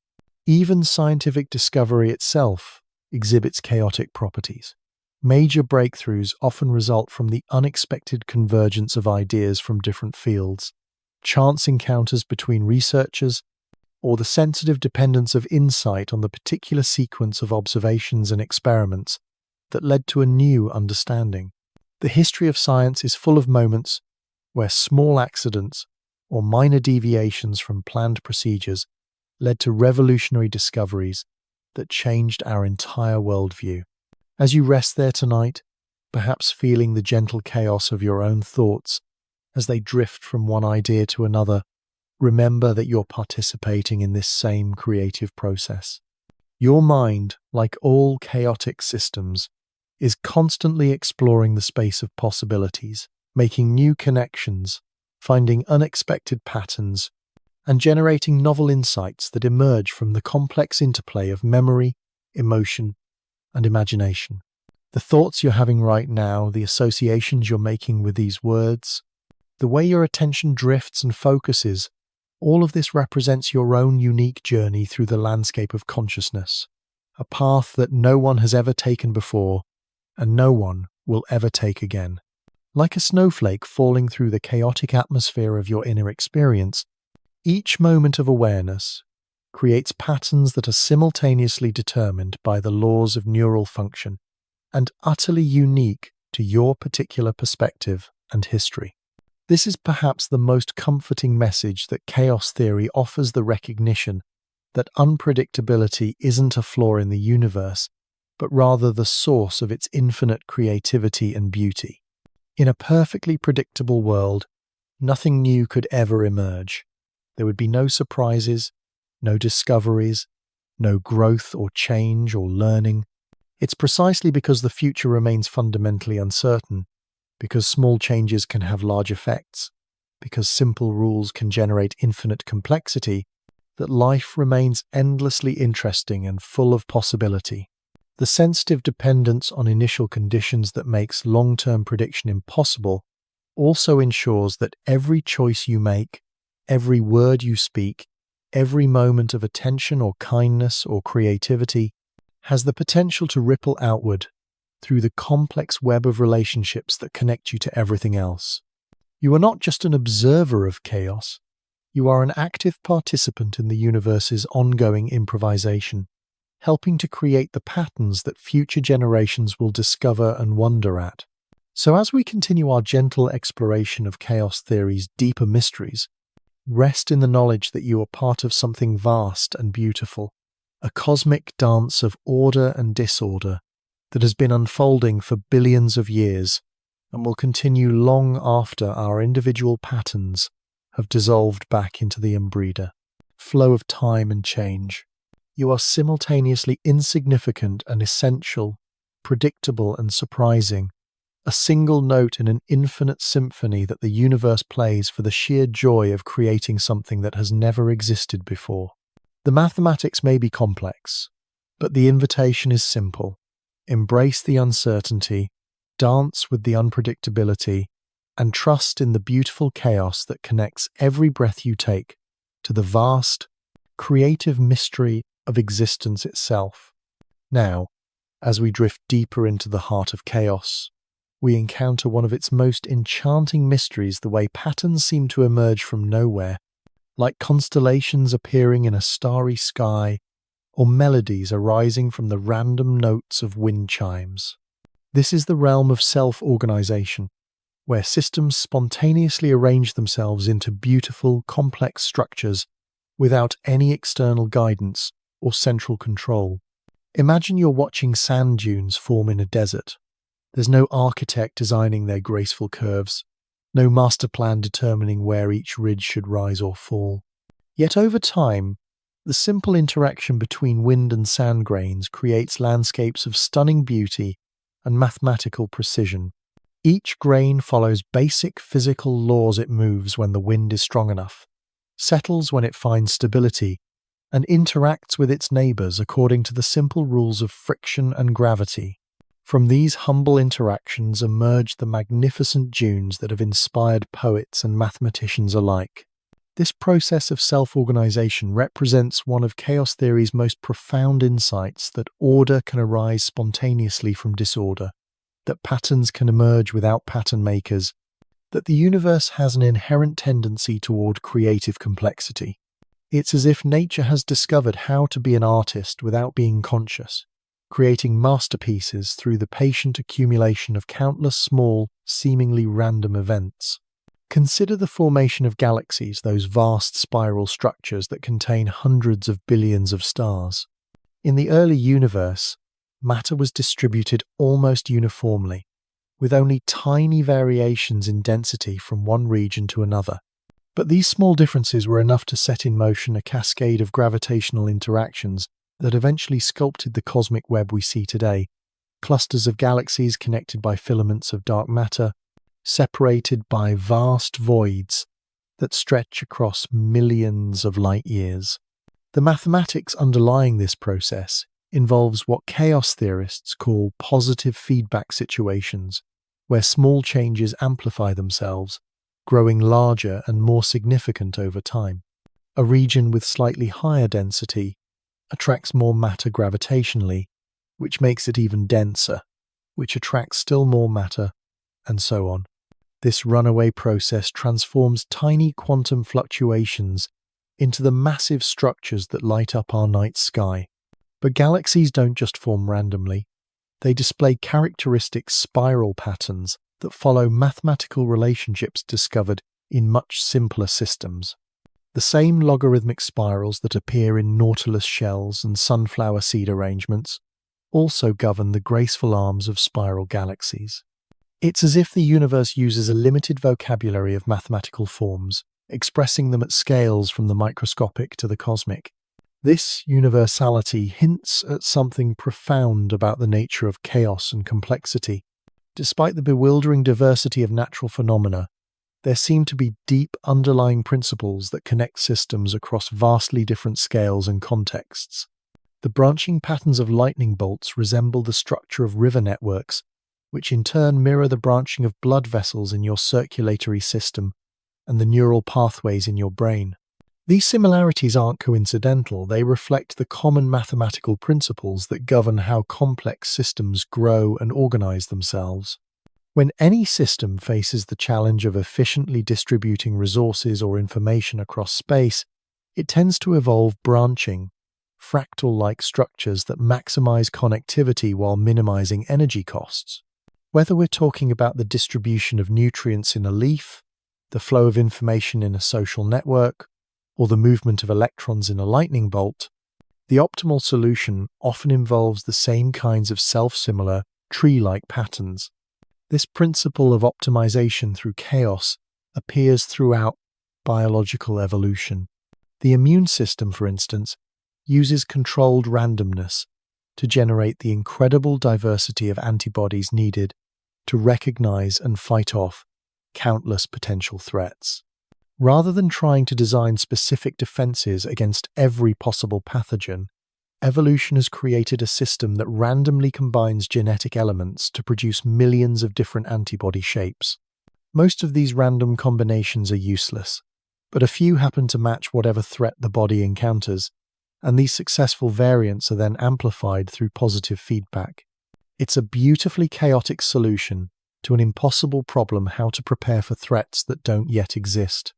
Even scientific discovery itself exhibits chaotic properties. Major breakthroughs often result from the unexpected convergence of ideas from different fields, chance encounters between researchers, or the sensitive dependence of insight on the particular sequence of observations and experiments that led to a new understanding. The history of science is full of moments where small accidents or minor deviations from planned procedures led to revolutionary discoveries that changed our entire worldview. As you rest there tonight, perhaps feeling the gentle chaos of your own thoughts as they drift from one idea to another, remember that you're participating in this same creative process. Your mind, like all chaotic systems, is constantly exploring the space of possibilities, making new connections, finding unexpected patterns, and generating novel insights that emerge from the complex interplay of memory, emotion, and imagination. The thoughts you're having right now, the associations you're making with these words, the way your attention drifts and focuses, all of this represents your own unique journey through the landscape of consciousness, a path that no one has ever taken before and no one will ever take again. Like a snowflake falling through the chaotic atmosphere of your inner experience, each moment of awareness creates patterns that are simultaneously determined by the laws of neural function. and utterly unique to your particular perspective and history. This is perhaps the most comforting message that chaos theory offers: the recognition that unpredictability isn't a flaw in the universe, but rather the source of its infinite creativity and beauty. In a perfectly predictable world, nothing new could ever emerge. There would be no surprises, no discoveries, no growth or change or learning. It's precisely because the future remains fundamentally uncertain, because small changes can have large effects, because simple rules can generate infinite complexity, that life remains endlessly interesting and full of possibility. The sensitive dependence on initial conditions that makes long-term prediction impossible also ensures that every choice you make, every word you speak, every moment of attention or kindness or creativity has the potential to ripple outward through the complex web of relationships that connect you to everything else. You are not just an observer of chaos, you are an active participant in the universe's ongoing improvisation, helping to create the patterns that future generations will discover and wonder at. So as we continue our gentle exploration of chaos theory's deeper mysteries, rest in the knowledge that you are part of something vast and beautiful, a cosmic dance of order and disorder that has been unfolding for billions of years and will continue long after our individual patterns have dissolved back into the embreeder flow of time and change. You are simultaneously insignificant and essential, predictable and surprising, a single note in an infinite symphony that the universe plays for the sheer joy of creating something that has never existed before. The mathematics may be complex, but the invitation is simple. Embrace the uncertainty, dance with the unpredictability, and trust in the beautiful chaos that connects every breath you take to the vast, creative mystery of existence itself. Now, as we drift deeper into the heart of chaos, we encounter one of its most enchanting mysteries: the way patterns seem to emerge from nowhere, like constellations appearing in a starry sky, or melodies arising from the random notes of wind chimes. This is the realm of self-organization, where systems spontaneously arrange themselves into beautiful, complex structures without any external guidance or central control. Imagine you're watching sand dunes form in a desert. There's no architect designing their graceful curves, no master plan determining where each ridge should rise or fall. Yet over time, the simple interaction between wind and sand grains creates landscapes of stunning beauty and mathematical precision. Each grain follows basic physical laws: it moves when the wind is strong enough, settles when it finds stability, and interacts with its neighbors according to the simple rules of friction and gravity. From these humble interactions emerge the magnificent dunes that have inspired poets and mathematicians alike. This process of self-organization represents one of chaos theory's most profound insights: that order can arise spontaneously from disorder, that patterns can emerge without pattern makers, that the universe has an inherent tendency toward creative complexity. It's as if nature has discovered how to be an artist without being conscious, creating masterpieces through the patient accumulation of countless small, seemingly random events. Consider the formation of galaxies, those vast spiral structures that contain hundreds of billions of stars. In the early universe, matter was distributed almost uniformly, with only tiny variations in density from one region to another. But these small differences were enough to set in motion a cascade of gravitational interactions that eventually sculpted the cosmic web we see today: clusters of galaxies connected by filaments of dark matter, separated by vast voids that stretch across millions of light years. The mathematics underlying this process involves what chaos theorists call positive feedback situations, where small changes amplify themselves, growing larger and more significant over time. A region with slightly higher density attracts more matter gravitationally, which makes it even denser, which attracts still more matter, and so on. This runaway process transforms tiny quantum fluctuations into the massive structures that light up our night sky. But galaxies don't just form randomly. They display characteristic spiral patterns that follow mathematical relationships discovered in much simpler systems. The same logarithmic spirals that appear in nautilus shells and sunflower seed arrangements also govern the graceful arms of spiral galaxies. It's as if the universe uses a limited vocabulary of mathematical forms, expressing them at scales from the microscopic to the cosmic. This universality hints at something profound about the nature of chaos and complexity. Despite the bewildering diversity of natural phenomena, there seem to be deep underlying principles that connect systems across vastly different scales and contexts. The branching patterns of lightning bolts resemble the structure of river networks, which in turn mirror the branching of blood vessels in your circulatory system and the neural pathways in your brain. These similarities aren't coincidental, they reflect the common mathematical principles that govern how complex systems grow and organize themselves. When any system faces the challenge of efficiently distributing resources or information across space, it tends to evolve branching, fractal-like structures that maximize connectivity while minimizing energy costs. Whether we're talking about the distribution of nutrients in a leaf, the flow of information in a social network, or the movement of electrons in a lightning bolt, the optimal solution often involves the same kinds of self-similar, tree-like patterns. This principle of optimization through chaos appears throughout biological evolution. The immune system, for instance, uses controlled randomness to generate the incredible diversity of antibodies needed to recognize and fight off countless potential threats. Rather than trying to design specific defenses against every possible pathogen, evolution has created a system that randomly combines genetic elements to produce millions of different antibody shapes. Most of these random combinations are useless, but a few happen to match whatever threat the body encounters, and these successful variants are then amplified through positive feedback. It's a beautifully chaotic solution to an impossible problem: how to prepare for threats that don't yet exist.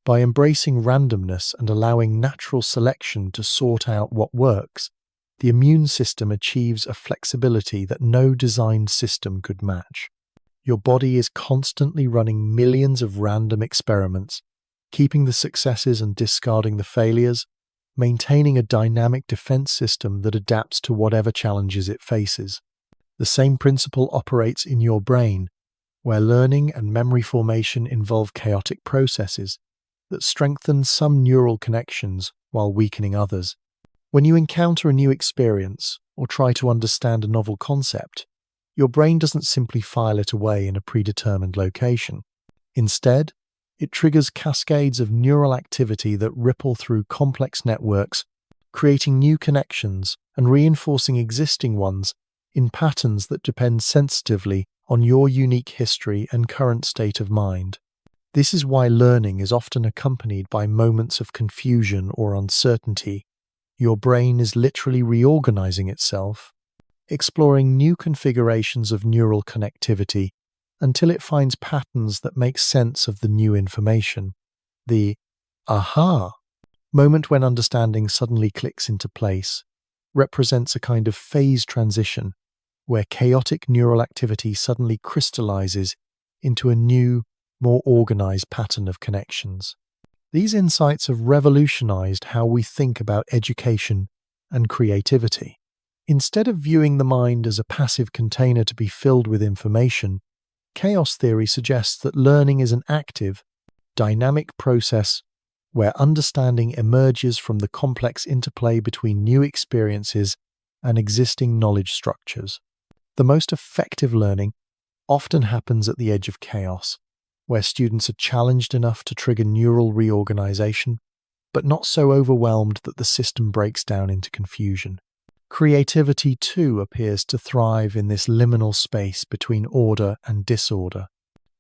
By embracing randomness and allowing natural selection to sort out what works, the immune system achieves a flexibility that no designed system could match. Your body is constantly running millions of random experiments, keeping the successes and discarding the failures, maintaining a dynamic defense system that adapts to whatever challenges it faces. The same principle operates in your brain, where learning and memory formation involve chaotic processes that strengthen some neural connections while weakening others. When you encounter a new experience or try to understand a novel concept, your brain doesn't simply file it away in a predetermined location. Instead, it triggers cascades of neural activity that ripple through complex networks, creating new connections and reinforcing existing ones in patterns that depend sensitively on your unique history and current state of mind. This is why learning is often accompanied by moments of confusion or uncertainty. Your brain is literally reorganizing itself, exploring new configurations of neural connectivity until it finds patterns that make sense of the new information. The aha moment, when understanding suddenly clicks into place, represents a kind of phase transition where chaotic neural activity suddenly crystallizes into a new, more organized pattern of connections. These insights have revolutionized how we think about education and creativity. Instead of viewing the mind as a passive container to be filled with information, chaos theory suggests that learning is an active, dynamic process where understanding emerges from the complex interplay between new experiences and existing knowledge structures. The most effective learning often happens at the edge of chaos, where students are challenged enough to trigger neural reorganization, but not so overwhelmed that the system breaks down into confusion. Creativity, too, appears to thrive in this liminal space between order and disorder.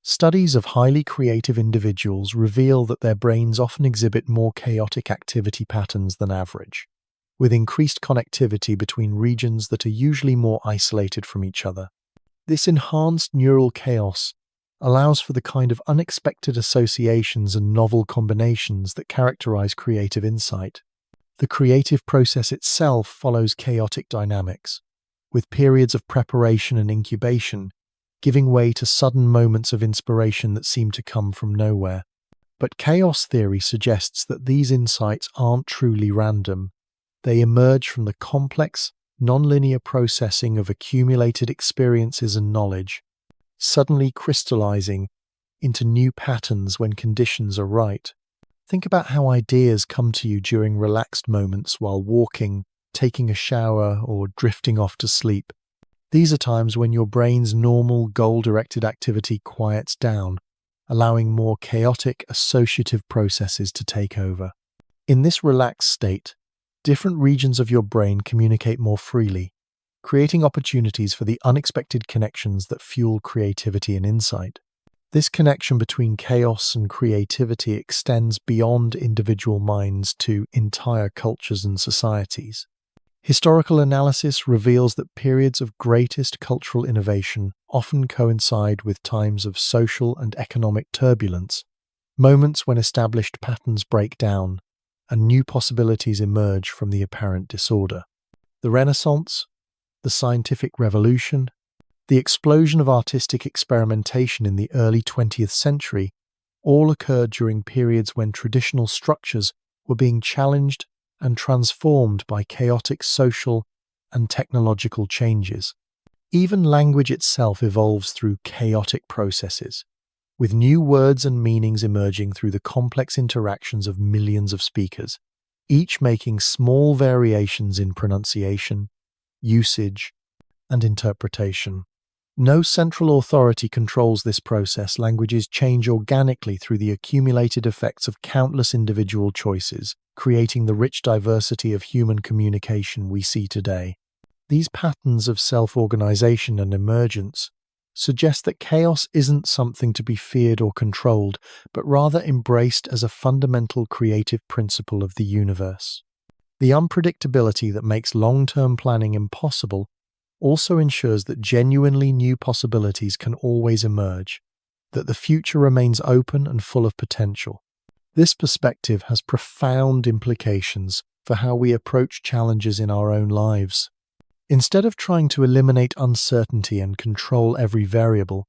Studies of highly creative individuals reveal that their brains often exhibit more chaotic activity patterns than average, with increased connectivity between regions that are usually more isolated from each other. This enhanced neural chaos allows for the kind of unexpected associations and novel combinations that characterize creative insight. The creative process itself follows chaotic dynamics, with periods of preparation and incubation, giving way to sudden moments of inspiration that seem to come from nowhere. But chaos theory suggests that these insights aren't truly random. They emerge from the complex, nonlinear processing of accumulated experiences and knowledge, suddenly crystallizing into new patterns when conditions are right. Think about how ideas come to you during relaxed moments while walking, taking a shower, or drifting off to sleep. These are times when your brain's normal goal-directed activity quiets down, allowing more chaotic associative processes to take over. In this relaxed state, different regions of your brain communicate more freely, creating opportunities for the unexpected connections that fuel creativity and insight. This connection between chaos and creativity extends beyond individual minds to entire cultures and societies. Historical analysis reveals that periods of greatest cultural innovation often coincide with times of social and economic turbulence, moments when established patterns break down and new possibilities emerge from the apparent disorder. The Renaissance, the scientific revolution, the explosion of artistic experimentation in the early 20th century all occurred during periods when traditional structures were being challenged and transformed by chaotic social and technological changes. Even language itself evolves through chaotic processes, with new words and meanings emerging through the complex interactions of millions of speakers, each making small variations in pronunciation, usage, and interpretation. No central authority controls this process. Languages change organically through the accumulated effects of countless individual choices, creating the rich diversity of human communication we see today. These patterns of self-organization and emergence suggest that chaos isn't something to be feared or controlled, but rather embraced as a fundamental creative principle of the universe. The unpredictability that makes long-term planning impossible also ensures that genuinely new possibilities can always emerge, that the future remains open and full of potential. This perspective has profound implications for how we approach challenges in our own lives. Instead of trying to eliminate uncertainty and control every variable,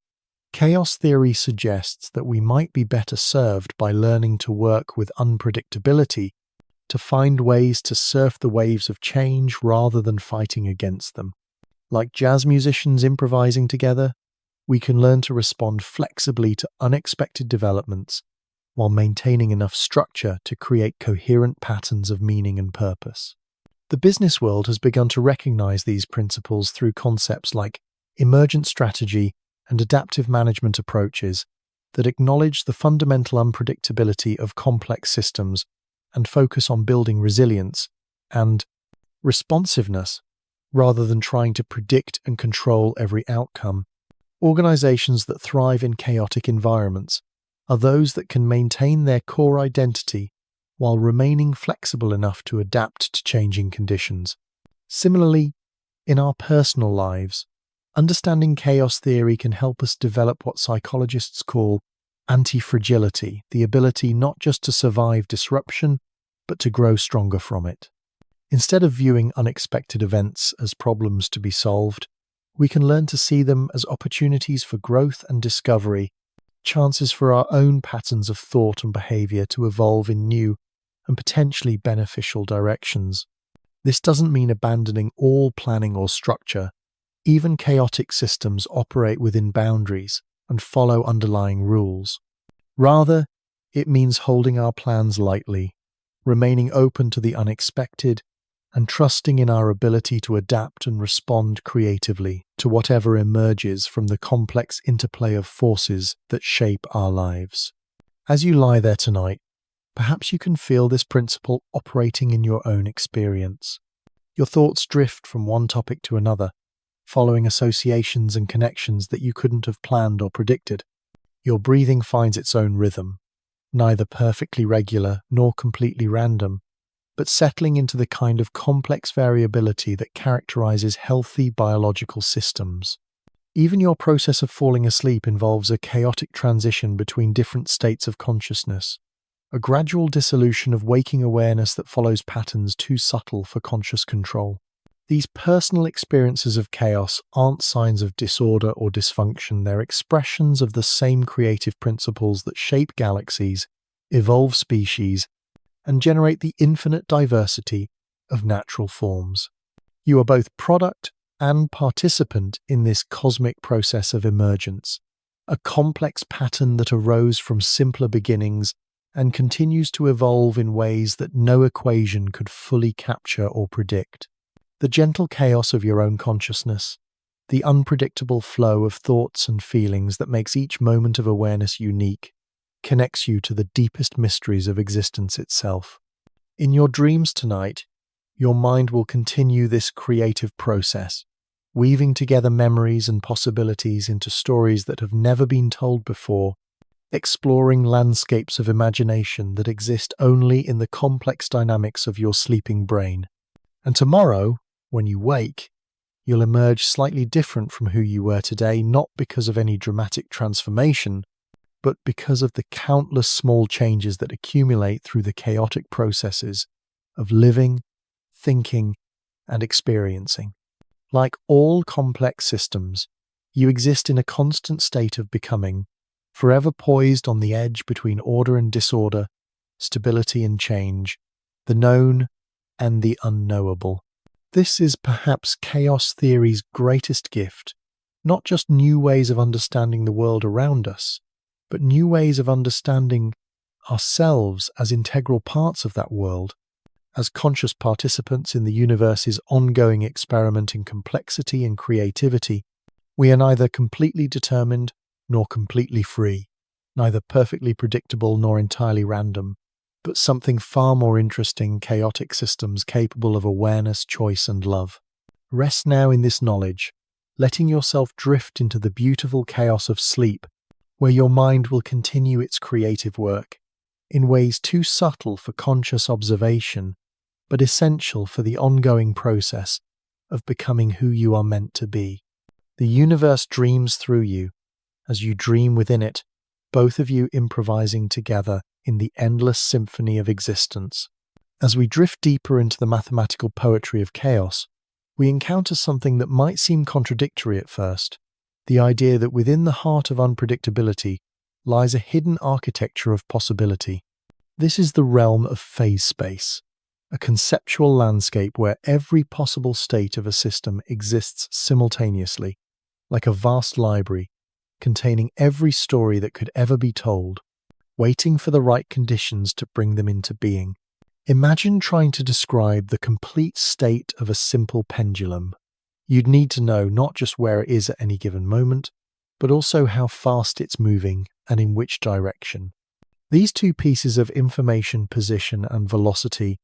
chaos theory suggests that we might be better served by learning to work with unpredictability, to find ways to surf the waves of change rather than fighting against them. Like jazz musicians improvising together, we can learn to respond flexibly to unexpected developments while maintaining enough structure to create coherent patterns of meaning and purpose. The business world has begun to recognize these principles through concepts like emergent strategy and adaptive management approaches that acknowledge the fundamental unpredictability of complex systems and focus on building resilience and responsiveness rather than trying to predict and control every outcome. Organizations that thrive in chaotic environments are those that can maintain their core identity while remaining flexible enough to adapt to changing conditions. Similarly, in our personal lives, understanding chaos theory can help us develop what psychologists call anti-fragility, the ability not just to survive disruption, but to grow stronger from it. Instead of viewing unexpected events as problems to be solved, we can learn to see them as opportunities for growth and discovery, chances for our own patterns of thought and behavior to evolve in new and potentially beneficial directions. This doesn't mean abandoning all planning or structure. Even chaotic systems operate within boundaries and follow underlying rules. Rather, it means holding our plans lightly, remaining open to the unexpected, and trusting in our ability to adapt and respond creatively to whatever emerges from the complex interplay of forces that shape our lives. As you lie there tonight, perhaps you can feel this principle operating in your own experience. Your thoughts drift from one topic to another, following associations and connections that you couldn't have planned or predicted. Your breathing finds its own rhythm, neither perfectly regular nor completely random, but settling into the kind of complex variability that characterizes healthy biological systems. Even your process of falling asleep involves a chaotic transition between different states of consciousness, a gradual dissolution of waking awareness that follows patterns too subtle for conscious control. These personal experiences of chaos aren't signs of disorder or dysfunction, they're expressions of the same creative principles that shape galaxies, evolve species, and generate the infinite diversity of natural forms. You are both product and participant in this cosmic process of emergence, a complex pattern that arose from simpler beginnings and continues to evolve in ways that no equation could fully capture or predict. The gentle chaos of your own consciousness, the unpredictable flow of thoughts and feelings that makes each moment of awareness unique, connects you to the deepest mysteries of existence itself. In your dreams tonight, your mind will continue this creative process, weaving together memories and possibilities into stories that have never been told before, exploring landscapes of imagination that exist only in the complex dynamics of your sleeping brain. And tomorrow, when you wake, you'll emerge slightly different from who you were today, not because of any dramatic transformation, but because of the countless small changes that accumulate through the chaotic processes of living, thinking, and experiencing. Like all complex systems, you exist in a constant state of becoming, forever poised on the edge between order and disorder, stability and change, the known and the unknowable. This is perhaps chaos theory's greatest gift, not just new ways of understanding the world around us, but new ways of understanding ourselves as integral parts of that world, as conscious participants in the universe's ongoing experiment in complexity and creativity. We are neither completely determined nor completely free, neither perfectly predictable nor entirely random, but something far more interesting: chaotic systems capable of awareness, choice, and love. Rest now in this knowledge, letting yourself drift into the beautiful chaos of sleep, where your mind will continue its creative work, in ways too subtle for conscious observation, but essential for the ongoing process of becoming who you are meant to be. The universe dreams through you, as you dream within it, both of you improvising together in the endless symphony of existence. As we drift deeper into the mathematical poetry of chaos, we encounter something that might seem contradictory at first: the idea that within the heart of unpredictability lies a hidden architecture of possibility. This is the realm of phase space, a conceptual landscape where every possible state of a system exists simultaneously, like a vast library containing every story that could ever be told, waiting for the right conditions to bring them into being. Imagine trying to describe the complete state of a simple pendulum. You'd need to know not just where it is at any given moment, but also how fast it's moving and in which direction. These two pieces of information, position and velocity,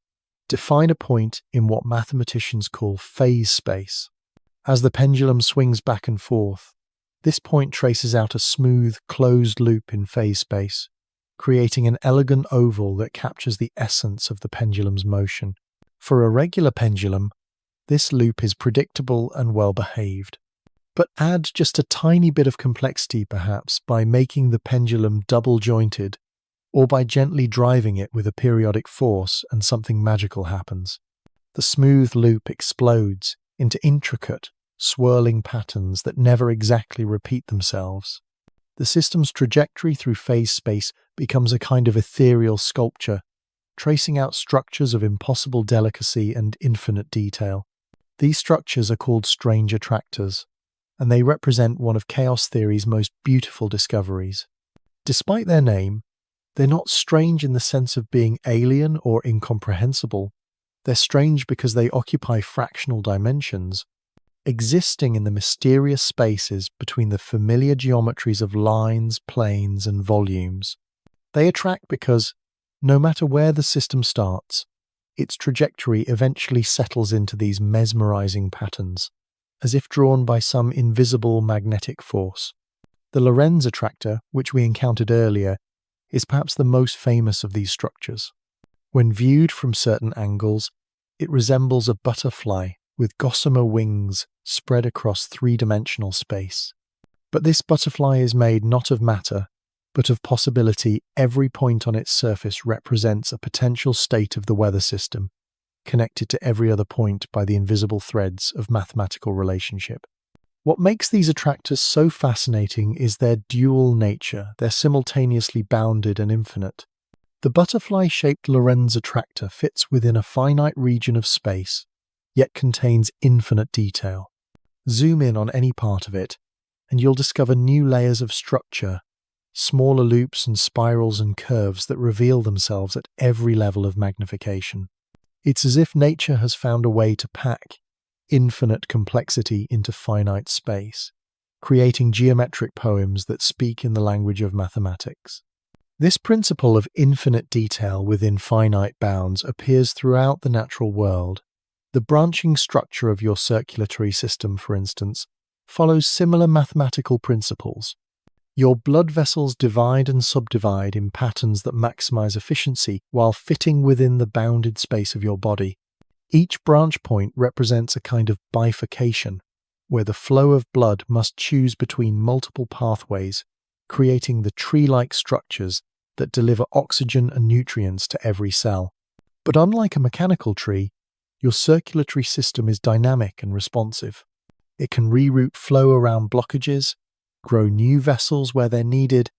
define a point in what mathematicians call phase space. As the pendulum swings back and forth, this point traces out a smooth, closed loop in phase space, creating an elegant oval that captures the essence of the pendulum's motion. For a regular pendulum, this loop is predictable and well-behaved. But add just a tiny bit of complexity, perhaps, by making the pendulum double-jointed, or by gently driving it with a periodic force, and something magical happens. The smooth loop explodes into intricate, swirling patterns that never exactly repeat themselves. The system's trajectory through phase space becomes a kind of ethereal sculpture, tracing out structures of impossible delicacy and infinite detail. These structures are called strange attractors, and they represent one of chaos theory's most beautiful discoveries. Despite their name, they're not strange in the sense of being alien or incomprehensible. They're strange because they occupy fractional dimensions, existing in the mysterious spaces between the familiar geometries of lines, planes, and volumes. They attract because, no matter where the system starts, its trajectory eventually settles into these mesmerizing patterns, as if drawn by some invisible magnetic force. The Lorenz attractor, which we encountered earlier, is perhaps the most famous of these structures. When viewed from certain angles, it resembles a butterfly with gossamer wings spread across three-dimensional space. But this butterfly is made not of matter, but of possibility. Every point on its surface represents a potential state of the weather system, connected to every other point by the invisible threads of mathematical relationship. What makes these attractors so fascinating is their dual nature. They're simultaneously bounded and infinite. The butterfly-shaped Lorenz attractor fits within a finite region of space, yet contains infinite detail. Zoom in on any part of it, and you'll discover new layers of structure, smaller loops and spirals and curves that reveal themselves at every level of magnification. It's as if nature has found a way to pack infinite complexity into finite space, creating geometric poems that speak in the language of mathematics. This principle of infinite detail within finite bounds appears throughout the natural world. The branching structure of your circulatory system, for instance, follows similar mathematical principles. Your blood vessels divide and subdivide in patterns that maximize efficiency while fitting within the bounded space of your body. Each branch point represents a kind of bifurcation, where the flow of blood must choose between multiple pathways, creating the tree-like structures that deliver oxygen and nutrients to every cell. But unlike a mechanical tree, your circulatory system is dynamic and responsive. It can reroute flow around blockages, grow new vessels where they're needed,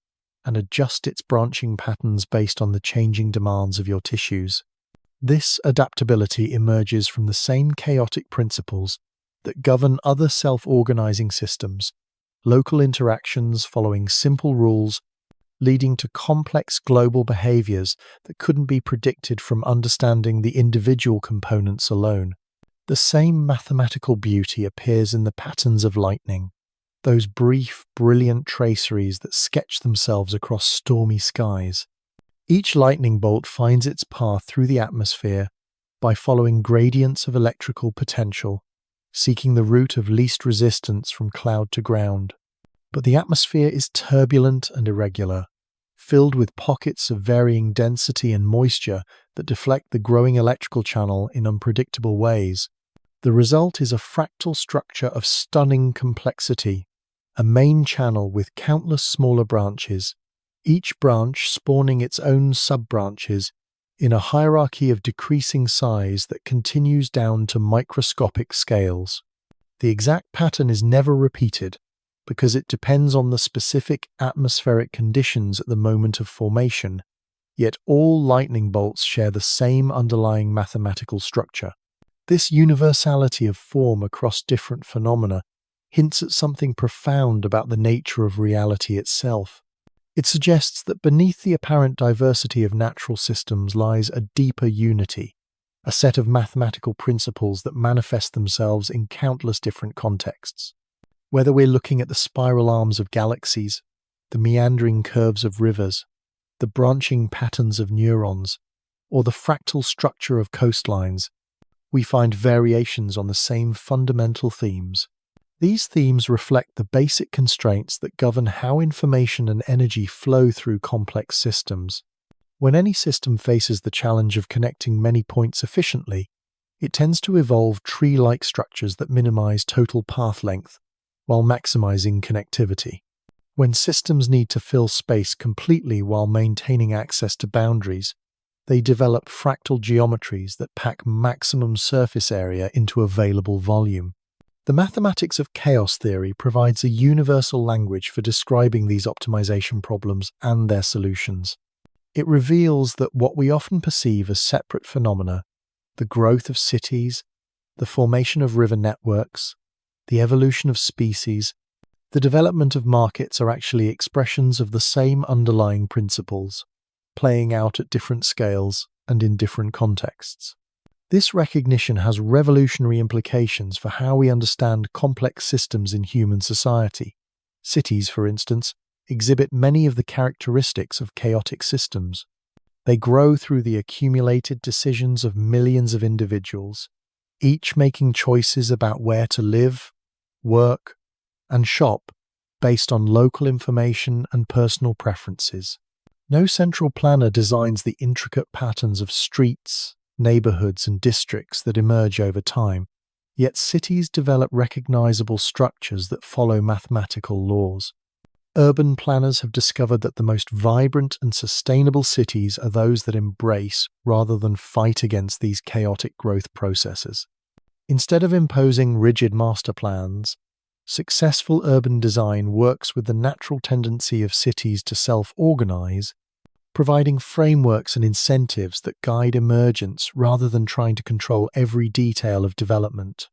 and adjust its branching patterns based on the changing demands of your tissues. This adaptability emerges from the same chaotic principles that govern other self-organizing systems, local interactions following simple rules, leading to complex global behaviors that couldn't be predicted from understanding the individual components alone. The same mathematical beauty appears in the patterns of lightning, those brief, brilliant traceries that sketch themselves across stormy skies. Each lightning bolt finds its path through the atmosphere by following gradients of electrical potential, seeking the route of least resistance from cloud to ground. But the atmosphere is turbulent and irregular, filled with pockets of varying density and moisture that deflect the growing electrical channel in unpredictable ways. The result is a fractal structure of stunning complexity, a main channel with countless smaller branches, each branch spawning its own sub-branches in a hierarchy of decreasing size that continues down to microscopic scales. The exact pattern is never repeated, because it depends on the specific atmospheric conditions at the moment of formation, yet all lightning bolts share the same underlying mathematical structure. This universality of form across different phenomena hints at something profound about the nature of reality itself. It suggests that beneath the apparent diversity of natural systems lies a deeper unity, a set of mathematical principles that manifest themselves in countless different contexts. Whether we're looking at the spiral arms of galaxies, the meandering curves of rivers, the branching patterns of neurons, or the fractal structure of coastlines, we find variations on the same fundamental themes. These themes reflect the basic constraints that govern how information and energy flow through complex systems. When any system faces the challenge of connecting many points efficiently, it tends to evolve tree-like structures that minimize total path length while maximizing connectivity. When systems need to fill space completely while maintaining access to boundaries, they develop fractal geometries that pack maximum surface area into available volume. The mathematics of chaos theory provides a universal language for describing these optimization problems and their solutions. It reveals that what we often perceive as separate phenomena, the growth of cities, the formation of river networks, the evolution of species, the development of markets are actually expressions of the same underlying principles, playing out at different scales and in different contexts. This recognition has revolutionary implications for how we understand complex systems in human society. Cities, for instance, exhibit many of the characteristics of chaotic systems. They grow through the accumulated decisions of millions of individuals, each making choices about where to live, work, and shop based on local information and personal preferences. No central planner designs the intricate patterns of streets, neighborhoods, and districts that emerge over time, yet cities develop recognizable structures that follow mathematical laws. Urban planners have discovered that the most vibrant and sustainable cities are those that embrace rather than fight against these chaotic growth processes. Instead of imposing rigid master plans, successful urban design works with the natural tendency of cities to self-organize, providing frameworks and incentives that guide emergence rather than trying to control every detail of development.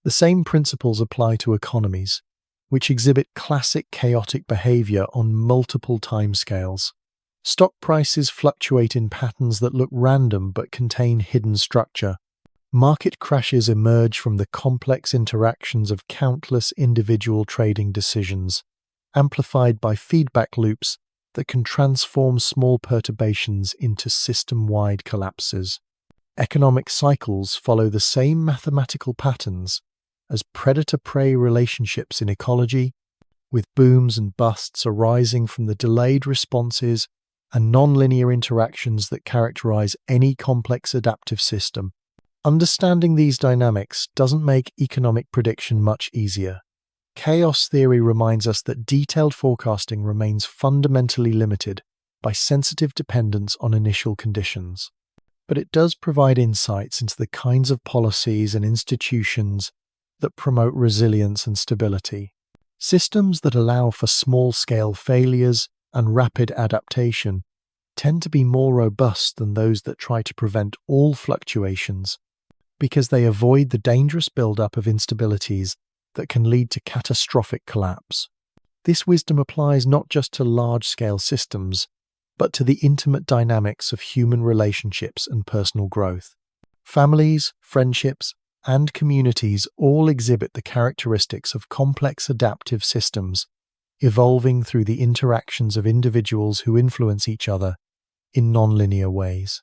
The same principles apply to economies, which exhibit classic chaotic behavior on multiple timescales. Stock prices fluctuate in patterns that look random but contain hidden structure. Market crashes emerge from the complex interactions of countless individual trading decisions, amplified by feedback loops that can transform small perturbations into system-wide collapses. Economic cycles follow the same mathematical patterns as predator-prey relationships in ecology, with booms and busts arising from the delayed responses and nonlinear interactions that characterize any complex adaptive system. Understanding these dynamics doesn't make economic prediction much easier. Chaos theory reminds us that detailed forecasting remains fundamentally limited by sensitive dependence on initial conditions. But it does provide insights into the kinds of policies and institutions that promote resilience and stability. Systems that allow for small-scale failures and rapid adaptation tend to be more robust than those that try to prevent all fluctuations, because they avoid the dangerous buildup of instabilities that can lead to catastrophic collapse. This wisdom applies not just to large-scale systems, but to the intimate dynamics of human relationships and personal growth. Families, friendships, and communities all exhibit the characteristics of complex adaptive systems, evolving through the interactions of individuals who influence each other in nonlinear ways.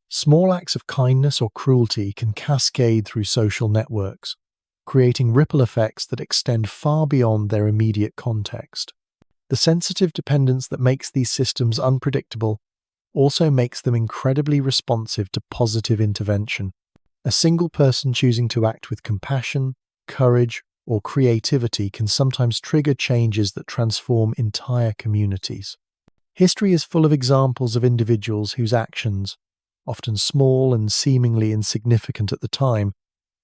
Small acts of kindness or cruelty can cascade through social networks, creating ripple effects that extend far beyond their immediate context. The sensitive dependence that makes these systems unpredictable also makes them incredibly responsive to positive intervention. A single person choosing to act with compassion, courage, or creativity can sometimes trigger changes that transform entire communities. History is full of examples of individuals whose actions, often small and seemingly insignificant at the time,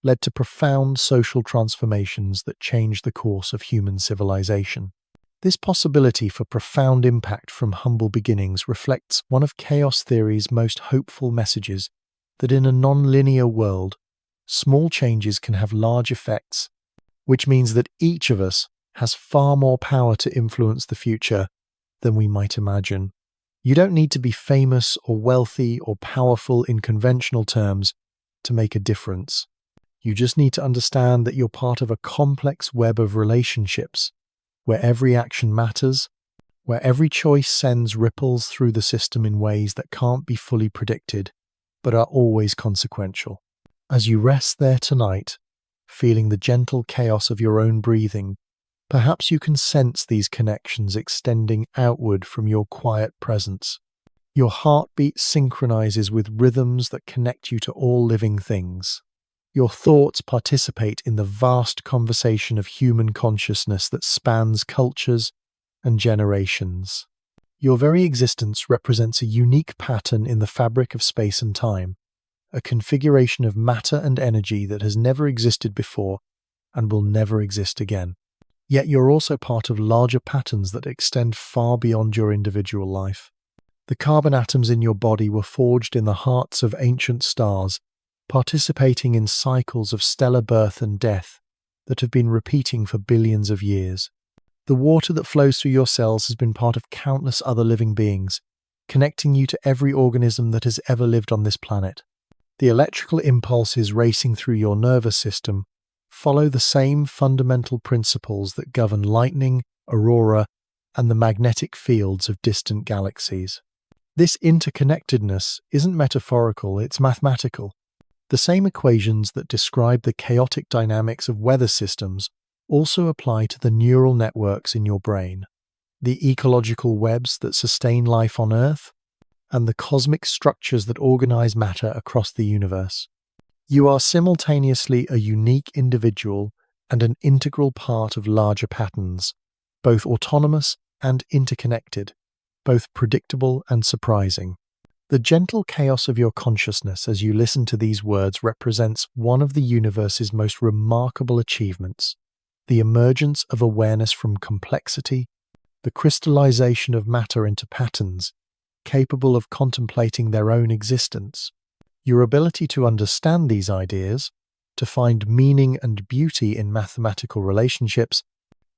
led to profound social transformations that changed the course of human civilization. This possibility for profound impact from humble beginnings reflects one of chaos theory's most hopeful messages, that in a non-linear world, small changes can have large effects, which means that each of us has far more power to influence the future than we might imagine. You don't need to be famous or wealthy or powerful in conventional terms to make a difference. You just need to understand that you're part of a complex web of relationships, where every action matters, where every choice sends ripples through the system in ways that can't be fully predicted, but are always consequential. As you rest there tonight, feeling the gentle chaos of your own breathing, perhaps you can sense these connections extending outward from your quiet presence. Your heartbeat synchronizes with rhythms that connect you to all living things. Your thoughts participate in the vast conversation of human consciousness that spans cultures and generations. Your very existence represents a unique pattern in the fabric of space and time, a configuration of matter and energy that has never existed before and will never exist again. Yet you're also part of larger patterns that extend far beyond your individual life. The carbon atoms in your body were forged in the hearts of ancient stars, participating in cycles of stellar birth and death that have been repeating for billions of years. The water that flows through your cells has been part of countless other living beings, connecting you to every organism that has ever lived on this planet. The electrical impulses racing through your nervous system follow the same fundamental principles that govern lightning, aurora, and the magnetic fields of distant galaxies. This interconnectedness isn't metaphorical, it's mathematical. The same equations that describe the chaotic dynamics of weather systems also apply to the neural networks in your brain, the ecological webs that sustain life on Earth, and the cosmic structures that organize matter across the universe. You are simultaneously a unique individual and an integral part of larger patterns, both autonomous and interconnected, both predictable and surprising. The gentle chaos of your consciousness as you listen to these words represents one of the universe's most remarkable achievements, the emergence of awareness from complexity, the crystallization of matter into patterns, capable of contemplating their own existence. Your ability to understand these ideas, to find meaning and beauty in mathematical relationships,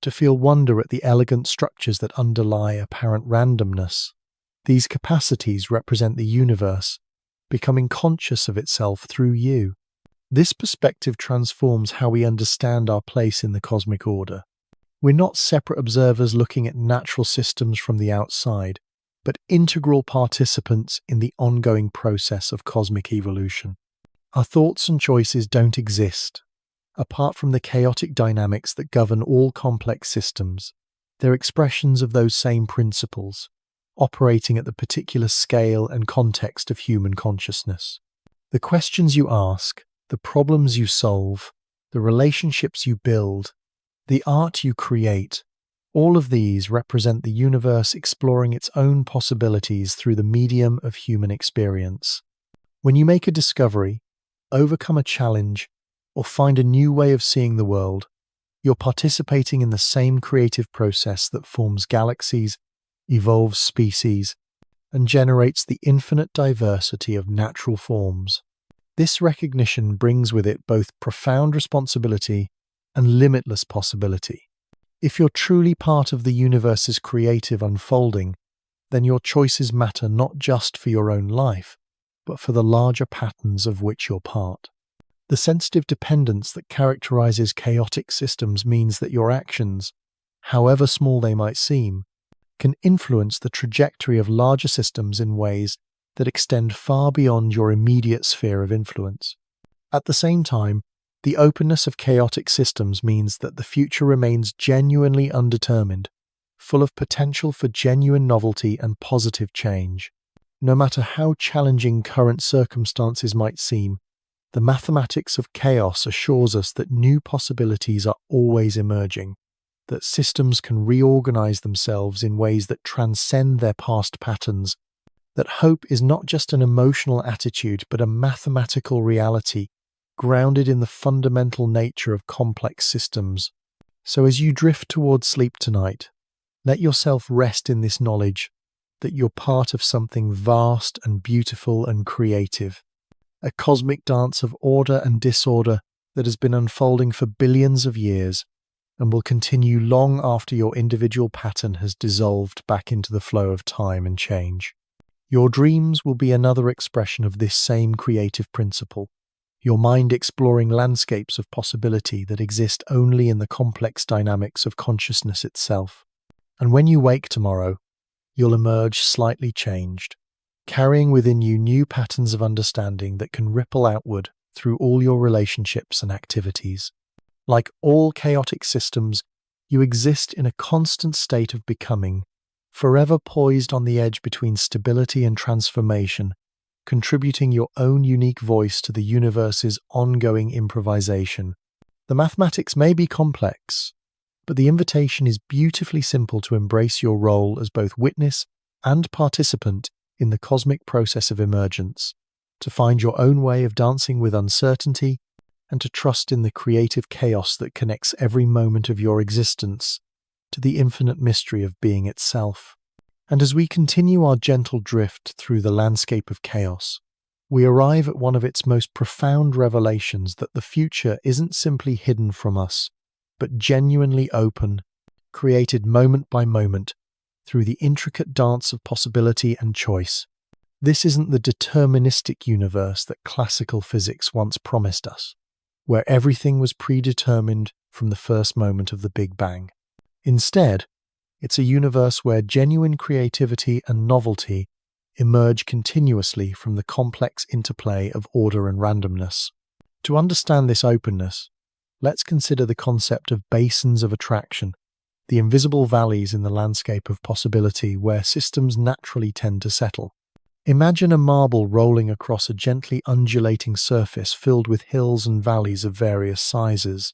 to feel wonder at the elegant structures that underlie apparent randomness. These capacities represent the universe, becoming conscious of itself through you. This perspective transforms how we understand our place in the cosmic order. We're not separate observers looking at natural systems from the outside, but integral participants in the ongoing process of cosmic evolution. Our thoughts and choices don't exist. Apart from the chaotic dynamics that govern all complex systems, they're expressions of those same principles, operating at the particular scale and context of human consciousness. The questions you ask, the problems you solve, the relationships you build, the art you create, all of these represent the universe exploring its own possibilities through the medium of human experience. When you make a discovery, overcome a challenge, or find a new way of seeing the world, you're participating in the same creative process that forms galaxies, evolves species, and generates the infinite diversity of natural forms. This recognition brings with it both profound responsibility and limitless possibility. If you're truly part of the universe's creative unfolding, then your choices matter not just for your own life, but for the larger patterns of which you're part. The sensitive dependence that characterizes chaotic systems means that your actions, however small they might seem, can influence the trajectory of larger systems in ways that extend far beyond your immediate sphere of influence. At the same time, the openness of chaotic systems means that the future remains genuinely undetermined, full of potential for genuine novelty and positive change. No matter how challenging current circumstances might seem, the mathematics of chaos assures us that new possibilities are always emerging, that systems can reorganize themselves in ways that transcend their past patterns, that hope is not just an emotional attitude but a mathematical reality grounded in the fundamental nature of complex systems. So as you drift towards sleep tonight, let yourself rest in this knowledge that you're part of something vast and beautiful and creative, a cosmic dance of order and disorder that has been unfolding for billions of years and will continue long after your individual pattern has dissolved back into the flow of time and change. Your dreams will be another expression of this same creative principle, your mind exploring landscapes of possibility that exist only in the complex dynamics of consciousness itself. And when you wake tomorrow, you'll emerge slightly changed, carrying within you new patterns of understanding that can ripple outward through all your relationships and activities. Like all chaotic systems, you exist in a constant state of becoming, forever poised on the edge between stability and transformation, contributing your own unique voice to the universe's ongoing improvisation. The mathematics may be complex, but the invitation is beautifully simple to embrace your role as both witness and participant in the cosmic process of emergence, to find your own way of dancing with uncertainty, and to trust in the creative chaos that connects every moment of your existence to the infinite mystery of being itself. And as we continue our gentle drift through the landscape of chaos, we arrive at one of its most profound revelations, that the future isn't simply hidden from us, but genuinely open, created moment by moment, through the intricate dance of possibility and choice. This isn't the deterministic universe that classical physics once promised us, where everything was predetermined from the first moment of the Big Bang. Instead, it's a universe where genuine creativity and novelty emerge continuously from the complex interplay of order and randomness. To understand this openness, let's consider the concept of basins of attraction, the invisible valleys in the landscape of possibility where systems naturally tend to settle. Imagine a marble rolling across a gently undulating surface filled with hills and valleys of various sizes.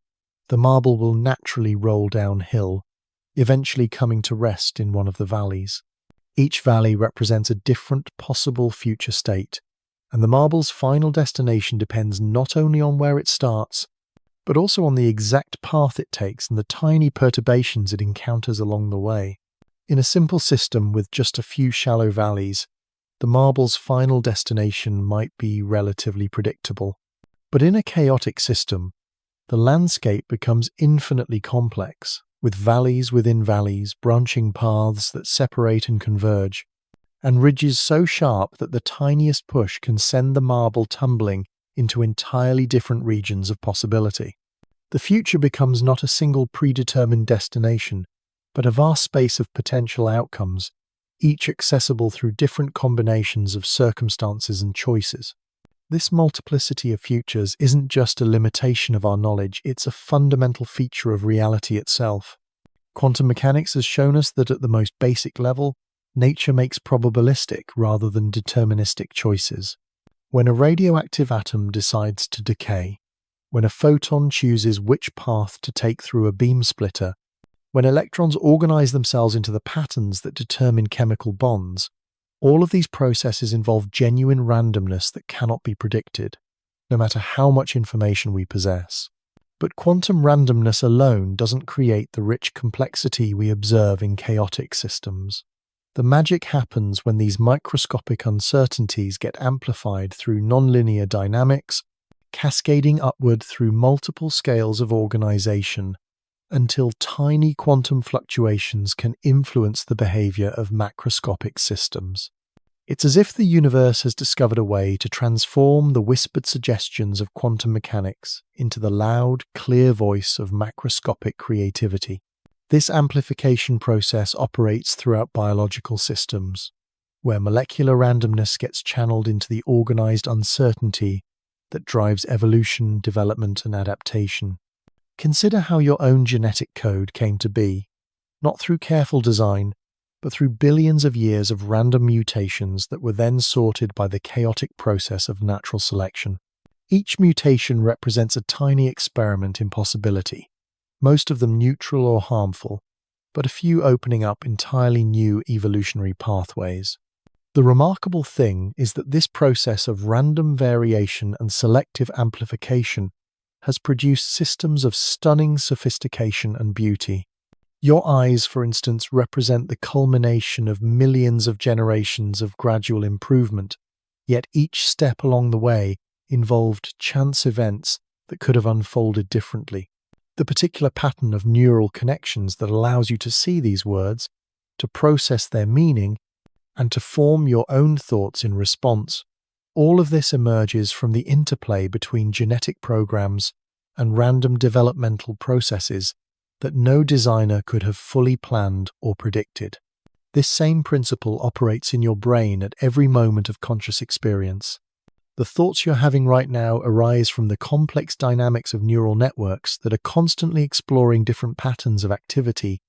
The marble will naturally roll downhill, eventually coming to rest in one of the valleys. Each valley represents a different possible future state, and the marble's final destination depends not only on where it starts, but also on the exact path it takes and the tiny perturbations it encounters along the way. In a simple system with just a few shallow valleys, the marble's final destination might be relatively predictable. But in a chaotic system, the landscape becomes infinitely complex, with valleys within valleys, branching paths that separate and converge, and ridges so sharp that the tiniest push can send the marble tumbling into entirely different regions of possibility. The future becomes not a single predetermined destination, but a vast space of potential outcomes, each accessible through different combinations of circumstances and choices. This multiplicity of futures isn't just a limitation of our knowledge, it's a fundamental feature of reality itself. Quantum mechanics has shown us that at the most basic level, nature makes probabilistic rather than deterministic choices. When a radioactive atom decides to decay, when a photon chooses which path to take through a beam splitter, when electrons organize themselves into the patterns that determine chemical bonds, all of these processes involve genuine randomness that cannot be predicted, no matter how much information we possess. But quantum randomness alone doesn't create the rich complexity we observe in chaotic systems. The magic happens when these microscopic uncertainties get amplified through nonlinear dynamics, cascading upward through multiple scales of organization, until tiny quantum fluctuations can influence the behavior of macroscopic systems. It's as if the universe has discovered a way to transform the whispered suggestions of quantum mechanics into the loud, clear voice of macroscopic creativity. This amplification process operates throughout biological systems, where molecular randomness gets channeled into the organized uncertainty that drives evolution, development, and adaptation. Consider how your own genetic code came to be, not through careful design, but through billions of years of random mutations that were then sorted by the chaotic process of natural selection. Each mutation represents a tiny experiment in possibility, most of them neutral or harmful, but a few opening up entirely new evolutionary pathways. The remarkable thing is that this process of random variation and selective amplification has produced systems of stunning sophistication and beauty. Your eyes, for instance, represent the culmination of millions of generations of gradual improvement, yet each step along the way involved chance events that could have unfolded differently. The particular pattern of neural connections that allows you to see these words, to process their meaning, and to form your own thoughts in response. All of this emerges from the interplay between genetic programs and random developmental processes that no designer could have fully planned or predicted. This same principle operates in your brain at every moment of conscious experience. The thoughts you're having right now arise from the complex dynamics of neural networks that are constantly exploring different patterns of activity,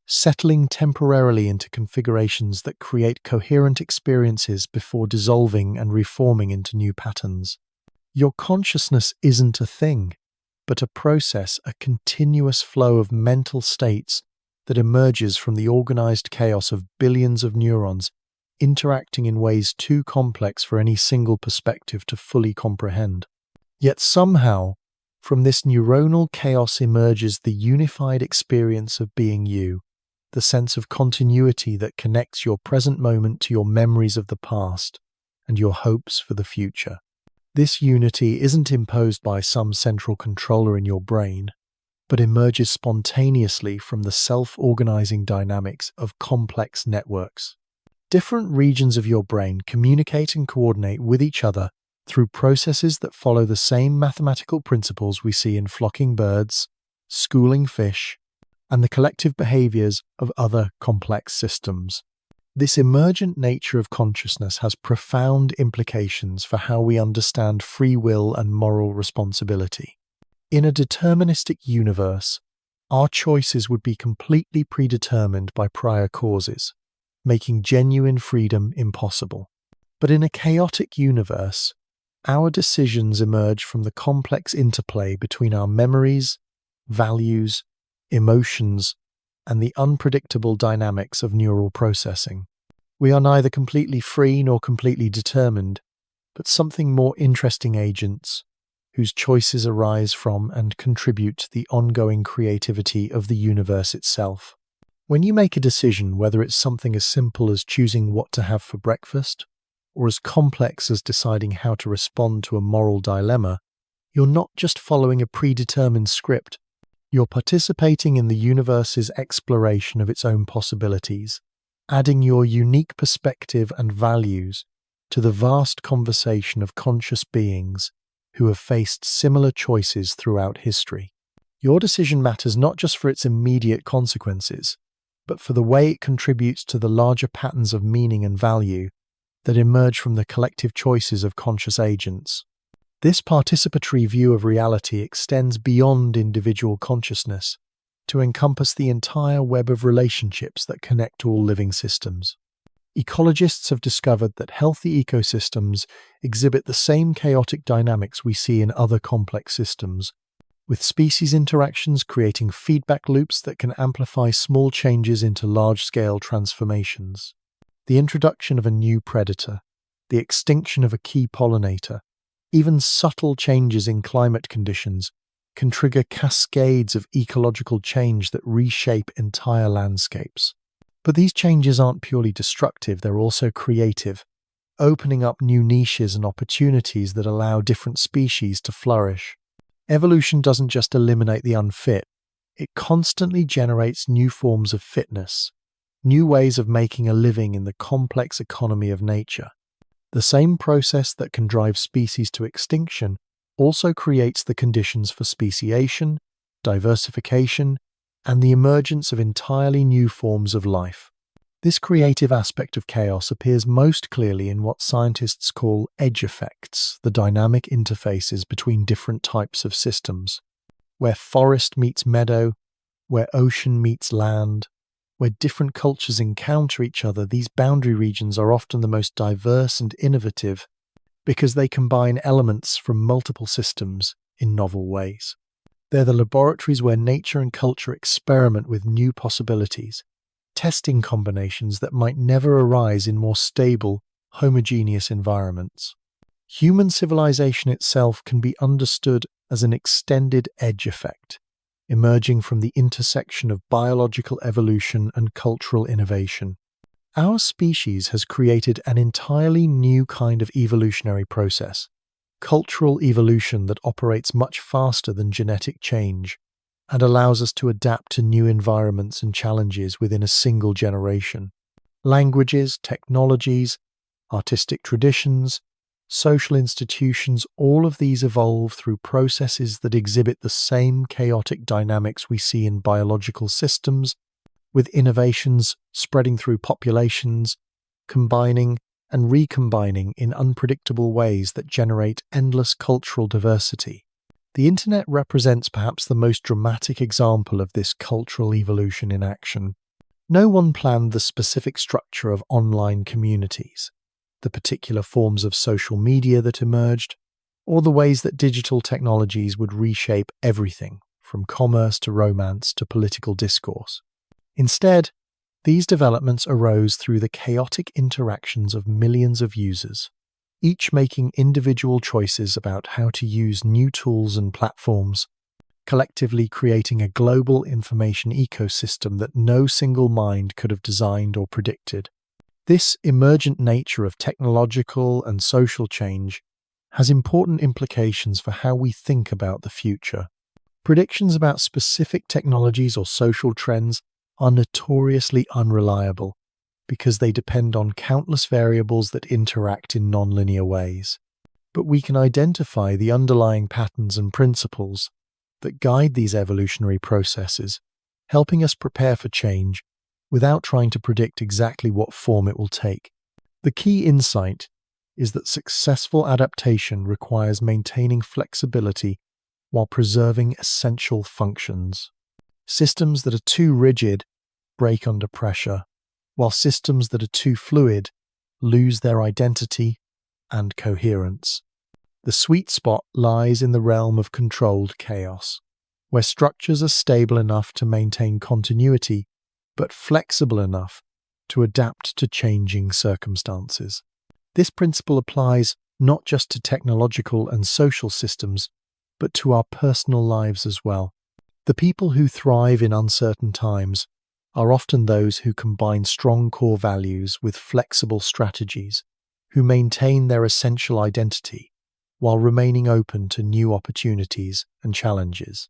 settling temporarily into configurations that create coherent experiences before dissolving and reforming into new patterns. Your consciousness isn't a thing, but a process, a continuous flow of mental states that emerges from the organized chaos of billions of neurons interacting in ways too complex for any single perspective to fully comprehend. Yet somehow, from this neuronal chaos emerges the unified experience of being you, the sense of continuity that connects your present moment to your memories of the past and your hopes for the future. This unity isn't imposed by some central controller in your brain, but emerges spontaneously from the self-organizing dynamics of complex networks. Different regions of your brain communicate and coordinate with each other through processes that follow the same mathematical principles we see in flocking birds, schooling fish, and the collective behaviors of other complex systems. This emergent nature of consciousness has profound implications for how we understand free will and moral responsibility. In a deterministic universe, our choices would be completely predetermined by prior causes, making genuine freedom impossible. But in a chaotic universe, our decisions emerge from the complex interplay between our memories, values, emotions, and the unpredictable dynamics of neural processing. We are neither completely free nor completely determined, but something more interesting agents whose choices arise from and contribute to the ongoing creativity of the universe itself. When you make a decision, whether it's something as simple as choosing what to have for breakfast, or as complex as deciding how to respond to a moral dilemma, you're not just following a predetermined script. You're participating in the universe's exploration of its own possibilities, adding your unique perspective and values to the vast conversation of conscious beings who have faced similar choices throughout history. Your decision matters not just for its immediate consequences, but for the way it contributes to the larger patterns of meaning and value that emerge from the collective choices of conscious agents. This participatory view of reality extends beyond individual consciousness to encompass the entire web of relationships that connect all living systems. Ecologists have discovered that healthy ecosystems exhibit the same chaotic dynamics we see in other complex systems, with species interactions creating feedback loops that can amplify small changes into large-scale transformations. The introduction of a new predator, the extinction of a key pollinator, even subtle changes in climate conditions can trigger cascades of ecological change that reshape entire landscapes. But these changes aren't purely destructive, they're also creative, opening up new niches and opportunities that allow different species to flourish. Evolution doesn't just eliminate the unfit, it constantly generates new forms of fitness, new ways of making a living in the complex economy of nature. The same process that can drive species to extinction also creates the conditions for speciation, diversification, and the emergence of entirely new forms of life. This creative aspect of chaos appears most clearly in what scientists call edge effects, the dynamic interfaces between different types of systems. Where forest meets meadow, where ocean meets land, where different cultures encounter each other, these boundary regions are often the most diverse and innovative because they combine elements from multiple systems in novel ways. They're the laboratories where nature and culture experiment with new possibilities, testing combinations that might never arise in more stable, homogeneous environments. Human civilization itself can be understood as an extended edge effect, emerging from the intersection of biological evolution and cultural innovation. Our species has created an entirely new kind of evolutionary process, cultural evolution that operates much faster than genetic change and allows us to adapt to new environments and challenges within a single generation. Languages, technologies, artistic traditions, social institutions, all of these evolve through processes that exhibit the same chaotic dynamics we see in biological systems, with innovations spreading through populations, combining and recombining in unpredictable ways that generate endless cultural diversity. The internet represents perhaps the most dramatic example of this cultural evolution in action. No one planned the specific structure of online communities, the particular forms of social media that emerged, or the ways that digital technologies would reshape everything, from commerce to romance to political discourse. Instead, these developments arose through the chaotic interactions of millions of users, each making individual choices about how to use new tools and platforms, collectively creating a global information ecosystem that no single mind could have designed or predicted. This emergent nature of technological and social change has important implications for how we think about the future. Predictions about specific technologies or social trends are notoriously unreliable because they depend on countless variables that interact in nonlinear ways. But we can identify the underlying patterns and principles that guide these evolutionary processes, helping us prepare for change without trying to predict exactly what form it will take. The key insight is that successful adaptation requires maintaining flexibility while preserving essential functions. Systems that are too rigid break under pressure, while systems that are too fluid lose their identity and coherence. The sweet spot lies in the realm of controlled chaos, where structures are stable enough to maintain continuity but flexible enough to adapt to changing circumstances. This principle applies not just to technological and social systems, but to our personal lives as well. The people who thrive in uncertain times are often those who combine strong core values with flexible strategies, who maintain their essential identity while remaining open to new opportunities and challenges.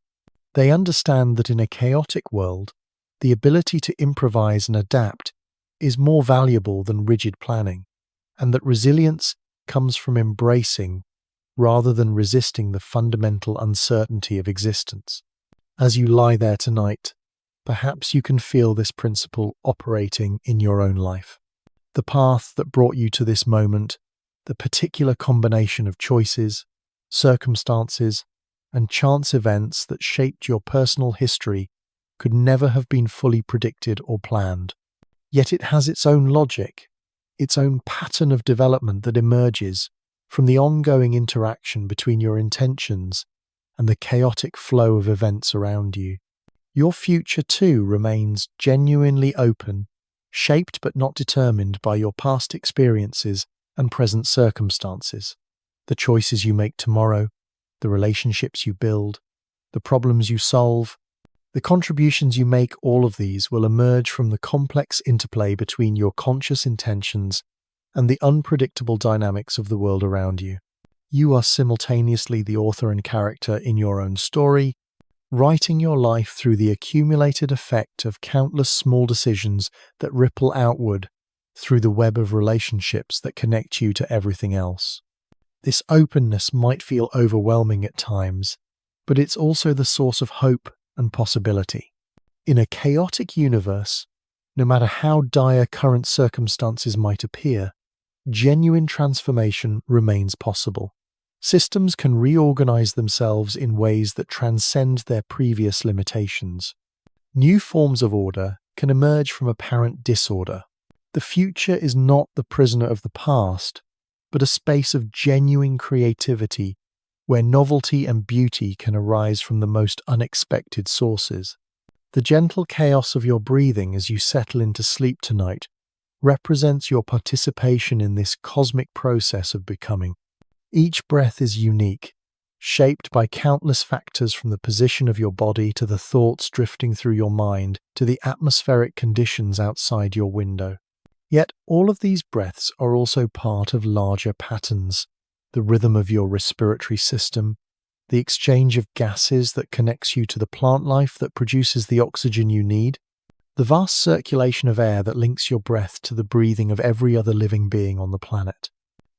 They understand that in a chaotic world, the ability to improvise and adapt is more valuable than rigid planning, and that resilience comes from embracing rather than resisting the fundamental uncertainty of existence. As you lie there tonight, perhaps you can feel this principle operating in your own life. The path that brought you to this moment, the particular combination of choices, circumstances, and chance events that shaped your personal history could never have been fully predicted or planned. Yet it has its own logic, its own pattern of development that emerges from the ongoing interaction between your intentions and the chaotic flow of events around you. Your future too remains genuinely open, shaped but not determined by your past experiences and present circumstances. The choices you make tomorrow, the relationships you build, the problems you solve, the contributions you make, all of these will emerge from the complex interplay between your conscious intentions and the unpredictable dynamics of the world around you. You are simultaneously the author and character in your own story, writing your life through the accumulated effect of countless small decisions that ripple outward through the web of relationships that connect you to everything else. This openness might feel overwhelming at times, but it's also the source of hope and possibility. In a chaotic universe, no matter how dire current circumstances might appear, genuine transformation remains possible. Systems can reorganize themselves in ways that transcend their previous limitations. New forms of order can emerge from apparent disorder. The future is not the prisoner of the past, but a space of genuine creativity where novelty and beauty can arise from the most unexpected sources. The gentle chaos of your breathing as you settle into sleep tonight represents your participation in this cosmic process of becoming. Each breath is unique, shaped by countless factors from the position of your body to the thoughts drifting through your mind to the atmospheric conditions outside your window. Yet all of these breaths are also part of larger patterns, the rhythm of your respiratory system, the exchange of gases that connects you to the plant life that produces the oxygen you need, the vast circulation of air that links your breath to the breathing of every other living being on the planet.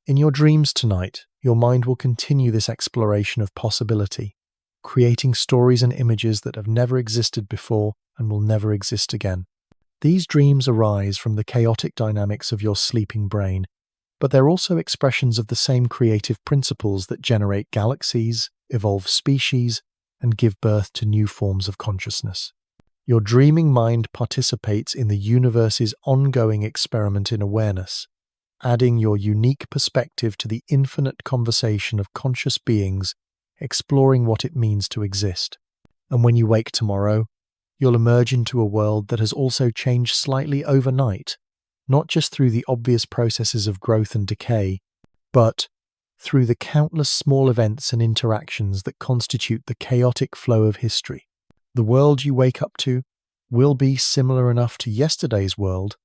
In your dreams tonight, your mind will continue this exploration of possibility, creating stories and images that have never existed before and will never exist again. These dreams arise from the chaotic dynamics of your sleeping brain, but they're also expressions of the same creative principles that generate galaxies, evolve species, and give birth to new forms of consciousness. Your dreaming mind participates in the universe's ongoing experiment in awareness, adding your unique perspective to the infinite conversation of conscious beings exploring what it means to exist. And when you wake tomorrow, you'll emerge into a world that has also changed slightly overnight, not just through the obvious processes of growth and decay, but through the countless small events and interactions that constitute the chaotic flow of history. The world you wake up to will be similar enough to yesterday's world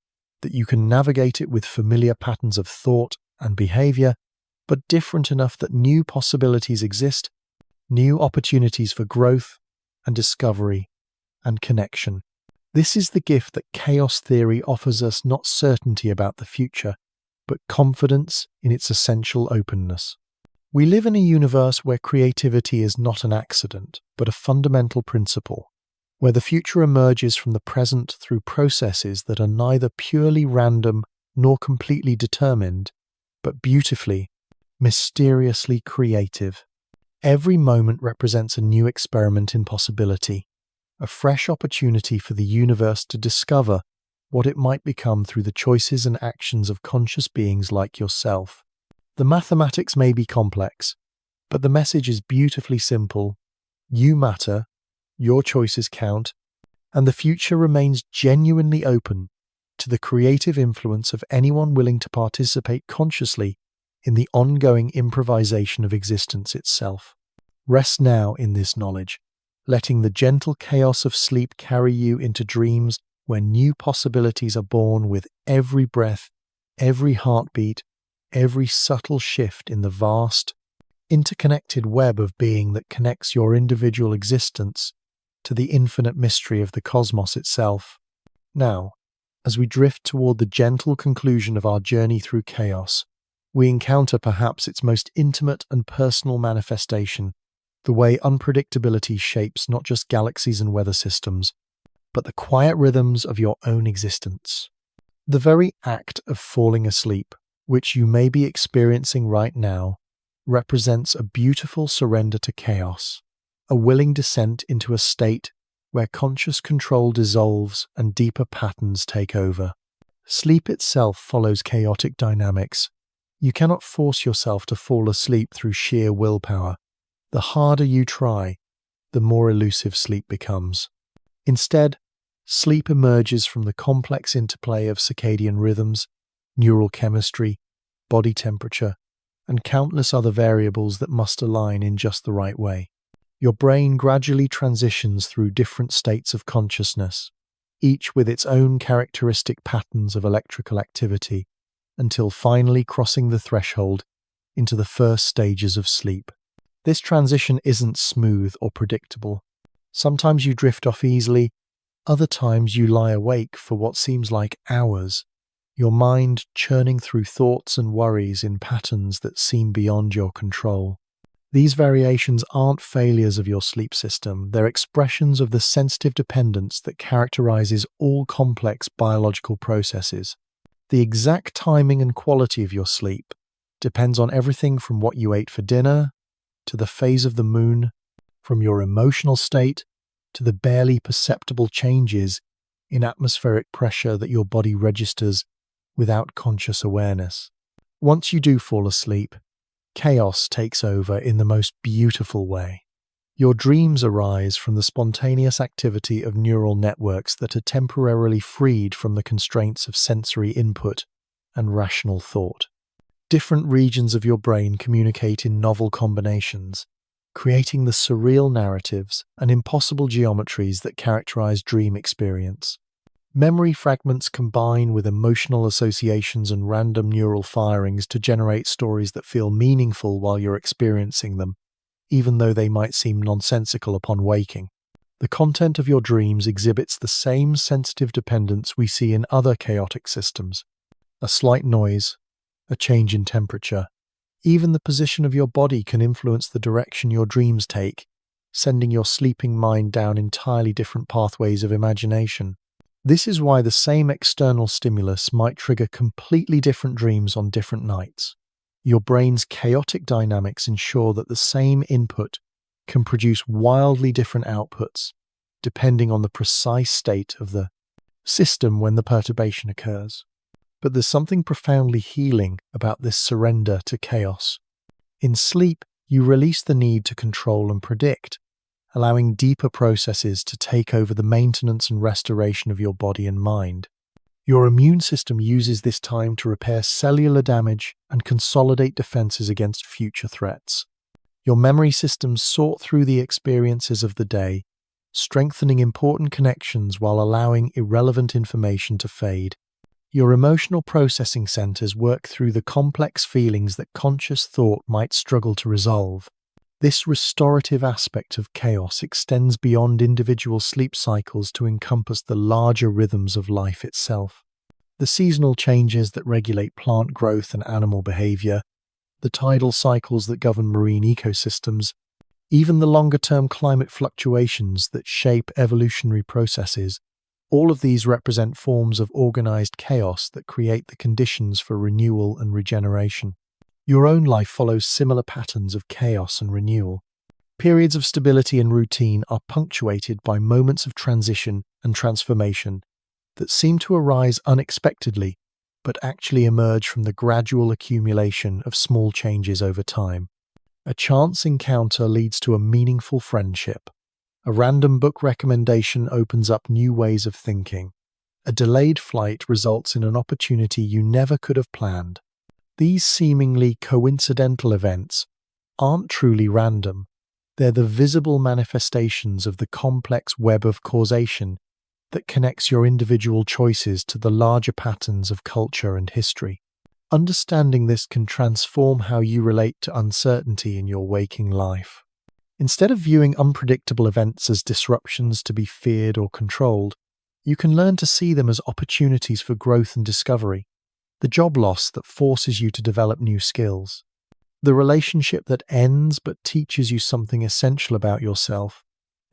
that you can navigate it with familiar patterns of thought and behavior, but different enough that new possibilities exist, new opportunities for growth and discovery and connection. This is the gift that chaos theory offers us, not certainty about the future, but confidence in its essential openness. We live in a universe where creativity is not an accident, but a fundamental principle, where the future emerges from the present through processes that are neither purely random nor completely determined, but beautifully, mysteriously creative. Every moment represents a new experiment in possibility, a fresh opportunity for the universe to discover what it might become through the choices and actions of conscious beings like yourself. The mathematics may be complex, but the message is beautifully simple. You matter, your choices count, and the future remains genuinely open to the creative influence of anyone willing to participate consciously in the ongoing improvisation of existence itself. Rest now in this knowledge, letting the gentle chaos of sleep carry you into dreams where new possibilities are born with every breath, every heartbeat, every subtle shift in the vast, interconnected web of being that connects your individual existence to the infinite mystery of the cosmos itself. Now, as we drift toward the gentle conclusion of our journey through chaos, we encounter perhaps its most intimate and personal manifestation, the way unpredictability shapes not just galaxies and weather systems, but the quiet rhythms of your own existence. The very act of falling asleep, which you may be experiencing right now, represents a beautiful surrender to chaos, a willing descent into a state where conscious control dissolves and deeper patterns take over. Sleep itself follows chaotic dynamics. You cannot force yourself to fall asleep through sheer willpower. The harder you try, the more elusive sleep becomes. Instead, sleep emerges from the complex interplay of circadian rhythms, neural chemistry, body temperature, and countless other variables that must align in just the right way. Your brain gradually transitions through different states of consciousness, each with its own characteristic patterns of electrical activity, until finally crossing the threshold into the first stages of sleep. This transition isn't smooth or predictable. Sometimes you drift off easily, other times you lie awake for what seems like hours, your mind churning through thoughts and worries in patterns that seem beyond your control. These variations aren't failures of your sleep system, they're expressions of the sensitive dependence that characterizes all complex biological processes. The exact timing and quality of your sleep depends on everything from what you ate for dinner, to the phase of the moon, from your emotional state, to the barely perceptible changes in atmospheric pressure that your body registers without conscious awareness. Once you do fall asleep, chaos takes over in the most beautiful way. Your dreams arise from the spontaneous activity of neural networks that are temporarily freed from the constraints of sensory input and rational thought. Different regions of your brain communicate in novel combinations, creating the surreal narratives and impossible geometries that characterize dream experience. Memory fragments combine with emotional associations and random neural firings to generate stories that feel meaningful while you're experiencing them, even though they might seem nonsensical upon waking. The content of your dreams exhibits the same sensitive dependence we see in other chaotic systems. A slight noise, a change in temperature, even the position of your body can influence the direction your dreams take, sending your sleeping mind down entirely different pathways of imagination. This is why the same external stimulus might trigger completely different dreams on different nights. Your brain's chaotic dynamics ensure that the same input can produce wildly different outputs, depending on the precise state of the system when the perturbation occurs. But there's something profoundly healing about this surrender to chaos. In sleep, you release the need to control and predict, allowing deeper processes to take over the maintenance and restoration of your body and mind. Your immune system uses this time to repair cellular damage and consolidate defenses against future threats. Your memory systems sort through the experiences of the day, strengthening important connections while allowing irrelevant information to fade. Your emotional processing centers work through the complex feelings that conscious thought might struggle to resolve. This restorative aspect of chaos extends beyond individual sleep cycles to encompass the larger rhythms of life itself. The seasonal changes that regulate plant growth and animal behavior, the tidal cycles that govern marine ecosystems, even the longer-term climate fluctuations that shape evolutionary processes, all of these represent forms of organized chaos that create the conditions for renewal and regeneration. Your own life follows similar patterns of chaos and renewal. Periods of stability and routine are punctuated by moments of transition and transformation that seem to arise unexpectedly, but actually emerge from the gradual accumulation of small changes over time. A chance encounter leads to a meaningful friendship. A random book recommendation opens up new ways of thinking. A delayed flight results in an opportunity you never could have planned. These seemingly coincidental events aren't truly random. They're the visible manifestations of the complex web of causation that connects your individual choices to the larger patterns of culture and history. Understanding this can transform how you relate to uncertainty in your waking life. Instead of viewing unpredictable events as disruptions to be feared or controlled, you can learn to see them as opportunities for growth and discovery. The job loss that forces you to develop new skills. The relationship that ends but teaches you something essential about yourself.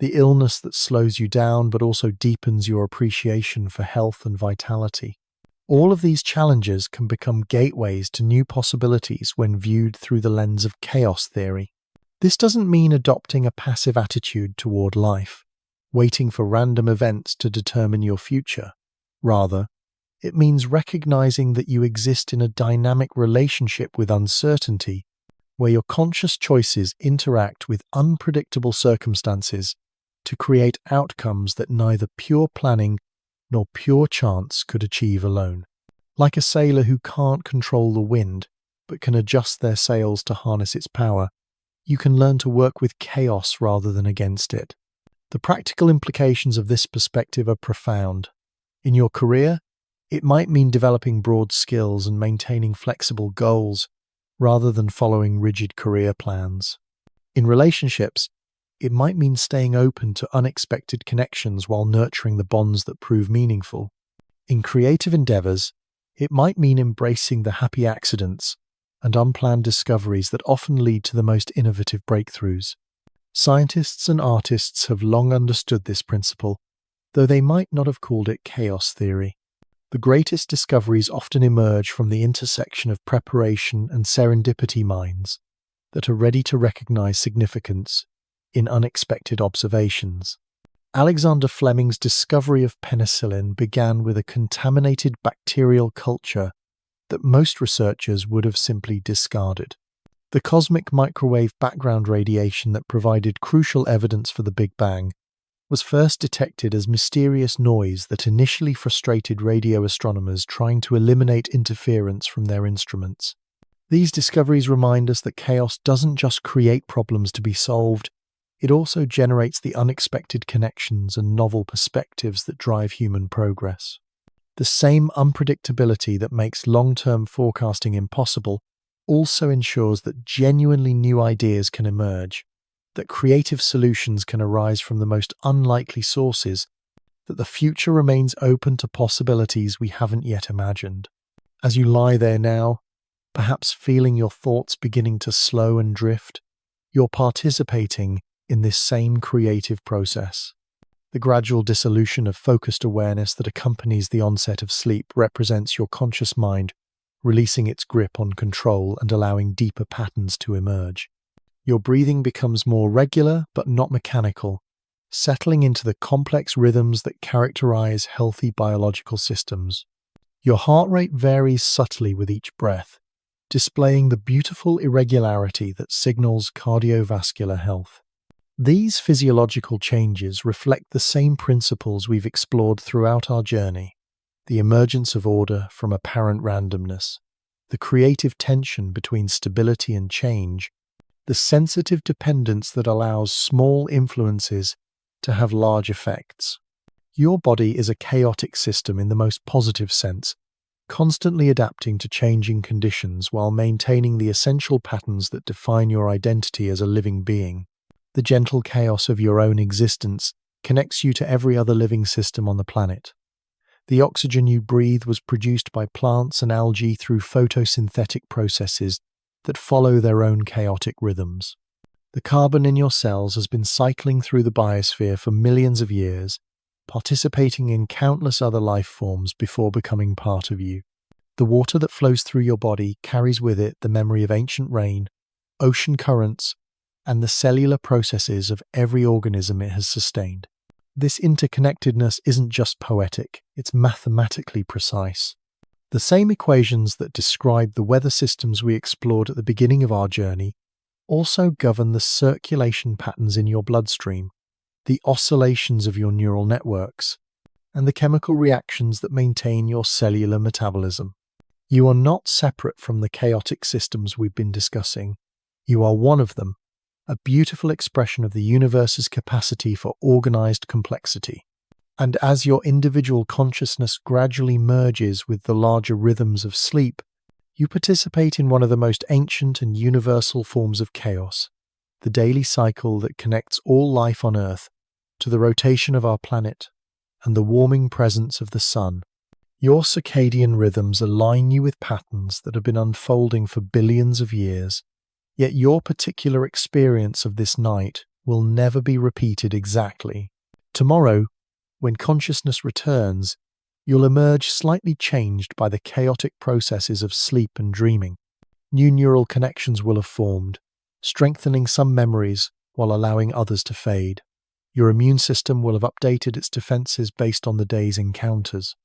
The illness that slows you down but also deepens your appreciation for health and vitality. All of these challenges can become gateways to new possibilities when viewed through the lens of chaos theory. This doesn't mean adopting a passive attitude toward life, waiting for random events to determine your future. Rather, it means recognizing that you exist in a dynamic relationship with uncertainty, where your conscious choices interact with unpredictable circumstances to create outcomes that neither pure planning nor pure chance could achieve alone. Like a sailor who can't control the wind, but can adjust their sails to harness its power, you can learn to work with chaos rather than against it. The practical implications of this perspective are profound. In your career, it might mean developing broad skills and maintaining flexible goals rather than following rigid career plans. In relationships, it might mean staying open to unexpected connections while nurturing the bonds that prove meaningful. In creative endeavors, it might mean embracing the happy accidents and unplanned discoveries that often lead to the most innovative breakthroughs. Scientists and artists have long understood this principle, though they might not have called it chaos theory. The greatest discoveries often emerge from the intersection of preparation and serendipity minds that are ready to recognize significance in unexpected observations. Alexander Fleming's discovery of penicillin began with a contaminated bacterial culture that most researchers would have simply discarded. The cosmic microwave background radiation that provided crucial evidence for the Big Bang was first detected as mysterious noise that initially frustrated radio astronomers trying to eliminate interference from their instruments. These discoveries remind us that chaos doesn't just create problems to be solved, it also generates the unexpected connections and novel perspectives that drive human progress. The same unpredictability that makes long-term forecasting impossible also ensures that genuinely new ideas can emerge, that creative solutions can arise from the most unlikely sources, that the future remains open to possibilities we haven't yet imagined. As you lie there now, perhaps feeling your thoughts beginning to slow and drift, you're participating in this same creative process. The gradual dissolution of focused awareness that accompanies the onset of sleep represents your conscious mind releasing its grip on control and allowing deeper patterns to emerge. Your breathing becomes more regular but not mechanical, settling into the complex rhythms that characterize healthy biological systems. Your heart rate varies subtly with each breath, displaying the beautiful irregularity that signals cardiovascular health. These physiological changes reflect the same principles we've explored throughout our journey: the emergence of order from apparent randomness, the creative tension between stability and change, the sensitive dependence that allows small influences to have large effects. Your body is a chaotic system in the most positive sense, constantly adapting to changing conditions while maintaining the essential patterns that define your identity as a living being. The gentle chaos of your own existence connects you to every other living system on the planet. The oxygen you breathe was produced by plants and algae through photosynthetic processes that follow their own chaotic rhythms. The carbon in your cells has been cycling through the biosphere for millions of years, participating in countless other life forms before becoming part of you. The water that flows through your body carries with it the memory of ancient rain, ocean currents, and the cellular processes of every organism it has sustained. This interconnectedness isn't just poetic, it's mathematically precise. The same equations that describe the weather systems we explored at the beginning of our journey also govern the circulation patterns in your bloodstream, the oscillations of your neural networks, and the chemical reactions that maintain your cellular metabolism. You are not separate from the chaotic systems we've been discussing. You are one of them, a beautiful expression of the universe's capacity for organized complexity. And as your individual consciousness gradually merges with the larger rhythms of sleep, you participate in one of the most ancient and universal forms of chaos, the daily cycle that connects all life on Earth to the rotation of our planet and the warming presence of the sun. Your circadian rhythms align you with patterns that have been unfolding for billions of years, yet your particular experience of this night will never be repeated exactly. Tomorrow, when consciousness returns, you'll emerge slightly changed by the chaotic processes of sleep and dreaming. New neural connections will have formed, strengthening some memories while allowing others to fade. Your immune system will have updated its defenses based on the day's encounters.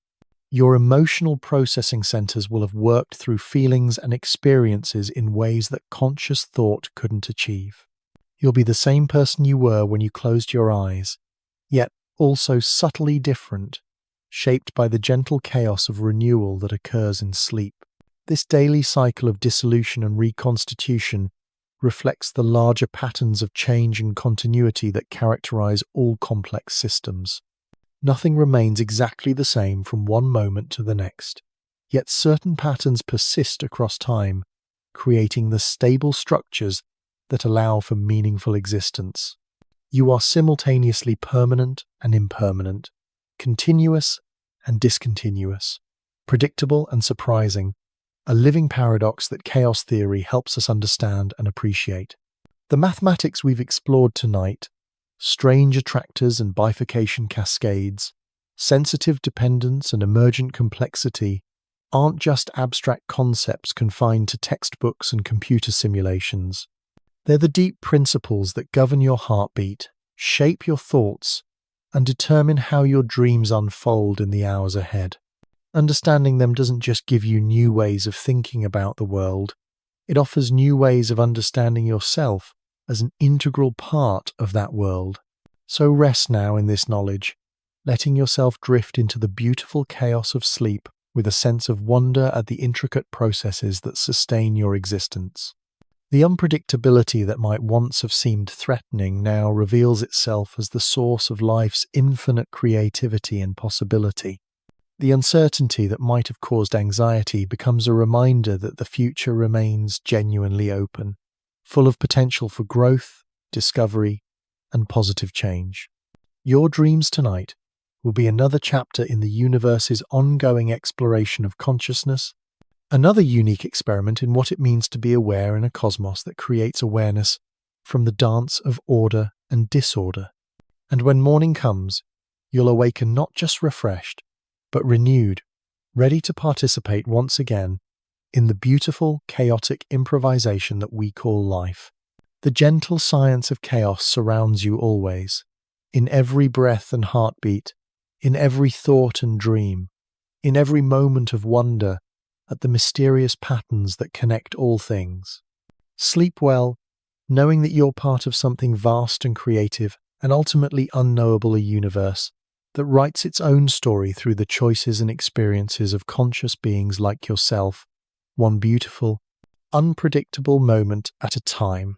Your emotional processing centers will have worked through feelings and experiences in ways that conscious thought couldn't achieve. You'll be the same person you were when you closed your eyes, yet also subtly different, shaped by the gentle chaos of renewal that occurs in sleep. This daily cycle of dissolution and reconstitution reflects the larger patterns of change and continuity that characterize all complex systems. Nothing remains exactly the same from one moment to the next, yet certain patterns persist across time, creating the stable structures that allow for meaningful existence. You are simultaneously permanent and impermanent, continuous and discontinuous, predictable and surprising, a living paradox that chaos theory helps us understand and appreciate. The mathematics we've explored tonight, strange attractors and bifurcation cascades, sensitive dependence and emergent complexity, aren't just abstract concepts confined to textbooks and computer simulations. They're the deep principles that govern your heartbeat, shape your thoughts, and determine how your dreams unfold in the hours ahead. Understanding them doesn't just give you new ways of thinking about the world, it offers new ways of understanding yourself as an integral part of that world. So rest now in this knowledge, letting yourself drift into the beautiful chaos of sleep with a sense of wonder at the intricate processes that sustain your existence. The unpredictability that might once have seemed threatening now reveals itself as the source of life's infinite creativity and possibility. The uncertainty that might have caused anxiety becomes a reminder that the future remains genuinely open, full of potential for growth, discovery, and positive change. Your dreams tonight will be another chapter in the universe's ongoing exploration of consciousness, another unique experiment in what it means to be aware in a cosmos that creates awareness from the dance of order and disorder. And when morning comes, you'll awaken not just refreshed, but renewed, ready to participate once again in the beautiful, chaotic improvisation that we call life. The gentle science of chaos surrounds you always, in every breath and heartbeat, in every thought and dream, in every moment of wonder at the mysterious patterns that connect all things. Sleep well, knowing that you're part of something vast and creative and ultimately unknowable, a universe that writes its own story through the choices and experiences of conscious beings like yourself, one beautiful, unpredictable moment at a time.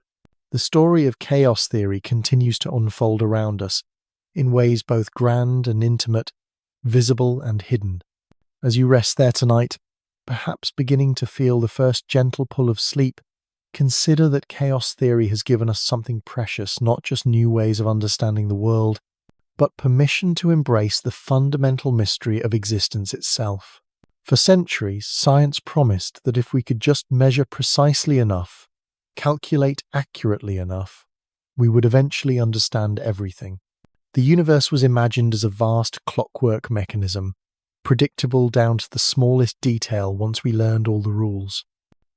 The story of chaos theory continues to unfold around us in ways both grand and intimate, visible and hidden. As you rest there tonight, perhaps beginning to feel the first gentle pull of sleep, consider that chaos theory has given us something precious, not just new ways of understanding the world, but permission to embrace the fundamental mystery of existence itself. For centuries, science promised that if we could just measure precisely enough, calculate accurately enough, we would eventually understand everything. The universe was imagined as a vast clockwork mechanism, predictable down to the smallest detail once we learned all the rules.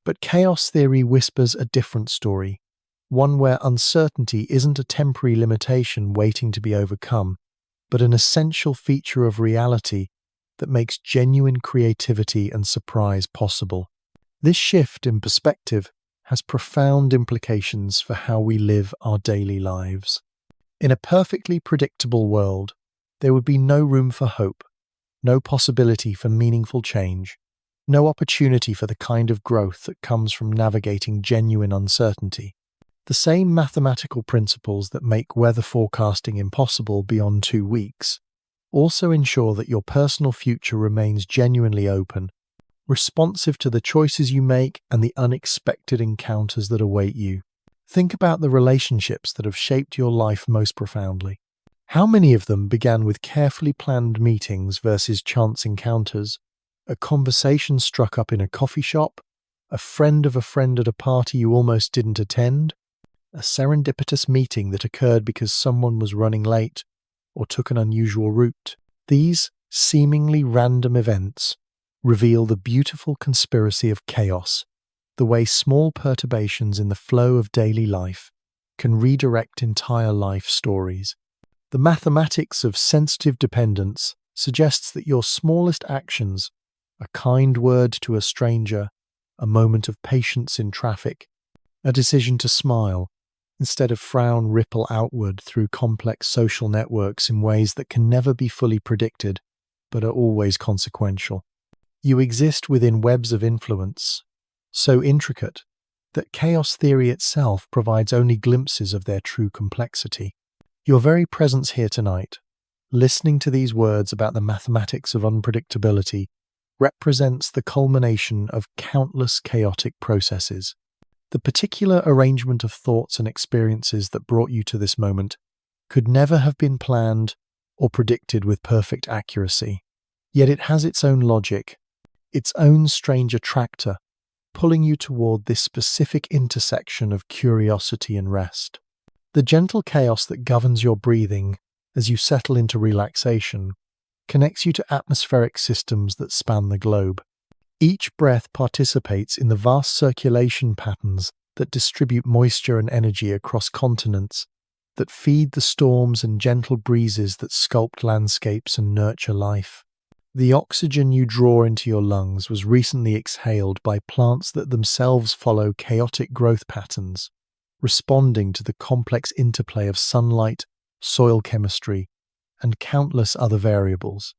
But chaos theory whispers a different story, one where uncertainty isn't a temporary limitation waiting to be overcome, but an essential feature of reality that makes genuine creativity and surprise possible. This shift in perspective has profound implications for how we live our daily lives. In a perfectly predictable world, there would be no room for hope, no possibility for meaningful change, no opportunity for the kind of growth that comes from navigating genuine uncertainty. The same mathematical principles that make weather forecasting impossible beyond 2 weeks also ensure that your personal future remains genuinely open, responsive to the choices you make and the unexpected encounters that await you. Think about the relationships that have shaped your life most profoundly. How many of them began with carefully planned meetings versus chance encounters, a conversation struck up in a coffee shop, a friend of a friend at a party you almost didn't attend, a serendipitous meeting that occurred because someone was running late or took an unusual route? These seemingly random events reveal the beautiful conspiracy of chaos, the way small perturbations in the flow of daily life can redirect entire life stories. The mathematics of sensitive dependence suggests that your smallest actions, a kind word to a stranger, a moment of patience in traffic, a decision to smile instead of frown, ripple outward through complex social networks in ways that can never be fully predicted, but are always consequential. You exist within webs of influence, so intricate that chaos theory itself provides only glimpses of their true complexity. Your very presence here tonight, listening to these words about the mathematics of unpredictability, represents the culmination of countless chaotic processes. The particular arrangement of thoughts and experiences that brought you to this moment could never have been planned or predicted with perfect accuracy. Yet it has its own logic, its own strange attractor, pulling you toward this specific intersection of curiosity and rest. The gentle chaos that governs your breathing as you settle into relaxation connects you to atmospheric systems that span the globe. Each breath participates in the vast circulation patterns that distribute moisture and energy across continents, that feed the storms and gentle breezes that sculpt landscapes and nurture life. The oxygen you draw into your lungs was recently exhaled by plants that themselves follow chaotic growth patterns, responding to the complex interplay of sunlight, soil chemistry, and countless other variables.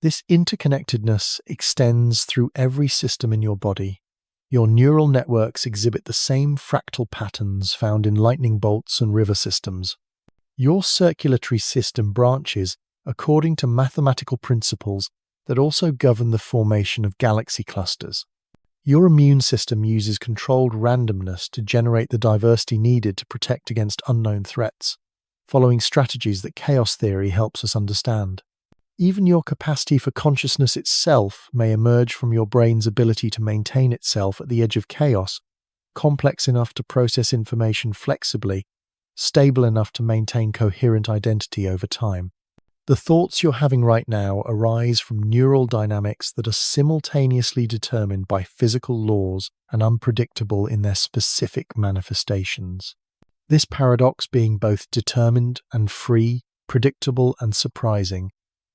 This interconnectedness extends through every system in your body. Your neural networks exhibit the same fractal patterns found in lightning bolts and river systems. Your circulatory system branches according to mathematical principles that also govern the formation of galaxy clusters. Your immune system uses controlled randomness to generate the diversity needed to protect against unknown threats, following strategies that chaos theory helps us understand. Even your capacity for consciousness itself may emerge from your brain's ability to maintain itself at the edge of chaos, complex enough to process information flexibly, stable enough to maintain coherent identity over time. The thoughts you're having right now arise from neural dynamics that are simultaneously determined by physical laws and unpredictable in their specific manifestations. This paradox, being both determined and free, predictable and surprising,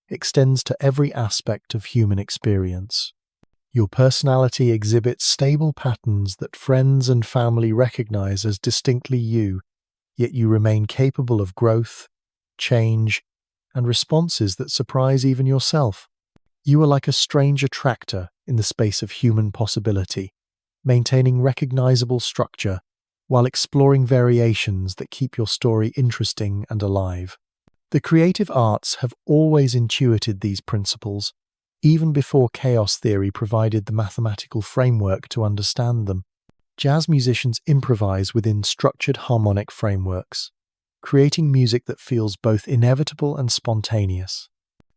extends to every aspect of human experience. Your personality exhibits stable patterns that friends and family recognize as distinctly you, yet you remain capable of growth, change, and responses that surprise even yourself. You are like a strange attractor in the space of human possibility, maintaining recognizable structure while exploring variations that keep your story interesting and alive. The creative arts have always intuited these principles, even before chaos theory provided the mathematical framework to understand them. Jazz musicians improvise within structured harmonic frameworks, creating music that feels both inevitable and spontaneous.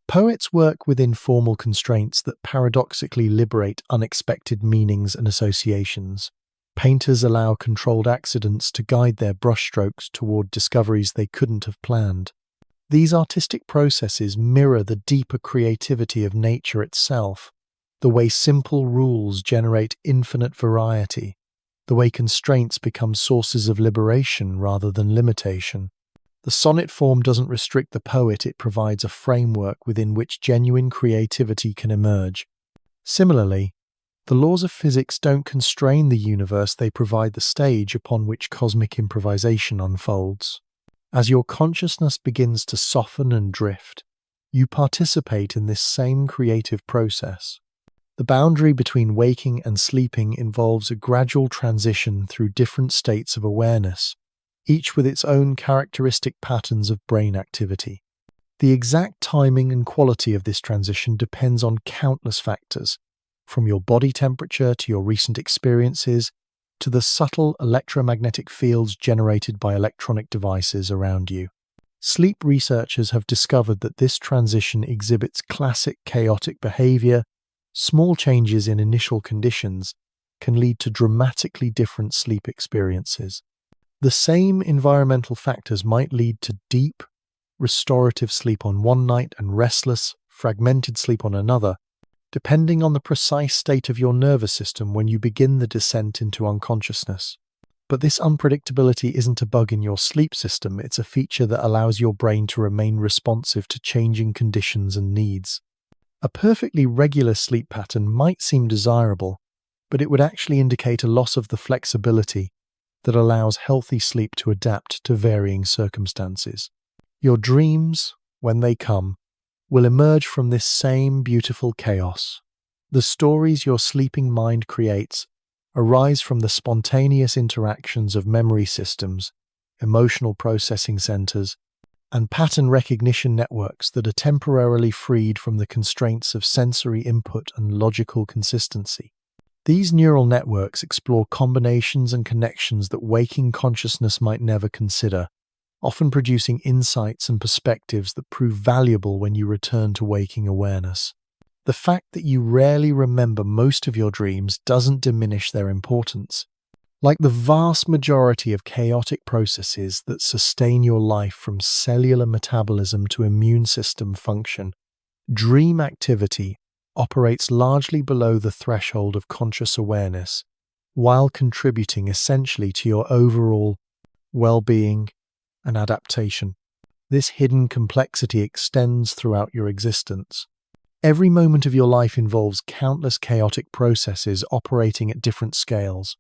Poets work within formal constraints that paradoxically liberate unexpected meanings and associations. Painters allow controlled accidents to guide their brushstrokes toward discoveries they couldn't have planned. These artistic processes mirror the deeper creativity of nature itself, the way simple rules generate infinite variety, the way constraints become sources of liberation rather than limitation. The sonnet form doesn't restrict the poet, it provides a framework within which genuine creativity can emerge. Similarly, the laws of physics don't constrain the universe, they provide the stage upon which cosmic improvisation unfolds. As your consciousness begins to soften and drift, you participate in this same creative process. The boundary between waking and sleeping involves a gradual transition through different states of awareness, each with its own characteristic patterns of brain activity. The exact timing and quality of this transition depends on countless factors, from your body temperature to your recent experiences, to the subtle electromagnetic fields generated by electronic devices around you. Sleep researchers have discovered that this transition exhibits classic chaotic behavior. Small changes in initial conditions can lead to dramatically different sleep experiences. The same environmental factors might lead to deep, restorative sleep on one night and restless, fragmented sleep on another, depending on the precise state of your nervous system when you begin the descent into unconsciousness. But this unpredictability isn't a bug in your sleep system, it's a feature that allows your brain to remain responsive to changing conditions and needs. A perfectly regular sleep pattern might seem desirable, but it would actually indicate a loss of the flexibility that allows healthy sleep to adapt to varying circumstances. Your dreams, when they come, will emerge from this same beautiful chaos. The stories your sleeping mind creates arise from the spontaneous interactions of memory systems, emotional processing centers, and pattern recognition networks that are temporarily freed from the constraints of sensory input and logical consistency. These neural networks explore combinations and connections that waking consciousness might never consider, often producing insights and perspectives that prove valuable when you return to waking awareness. The fact that you rarely remember most of your dreams doesn't diminish their importance. Like the vast majority of chaotic processes that sustain your life from cellular metabolism to immune system function, dream activity operates largely below the threshold of conscious awareness, while contributing essentially to your overall well-being and adaptation. This hidden complexity extends throughout your existence. Every moment of your life involves countless chaotic processes operating at different scales,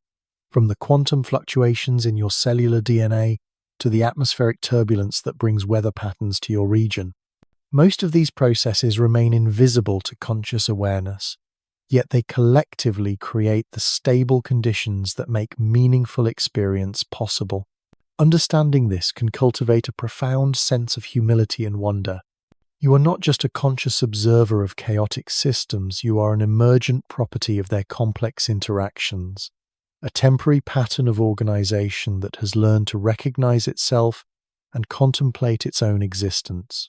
from the quantum fluctuations in your cellular DNA to the atmospheric turbulence that brings weather patterns to your region. Most of these processes remain invisible to conscious awareness, yet they collectively create the stable conditions that make meaningful experience possible. Understanding this can cultivate a profound sense of humility and wonder. You are not just a conscious observer of chaotic systems, you are an emergent property of their complex interactions, a temporary pattern of organization that has learned to recognize itself and contemplate its own existence.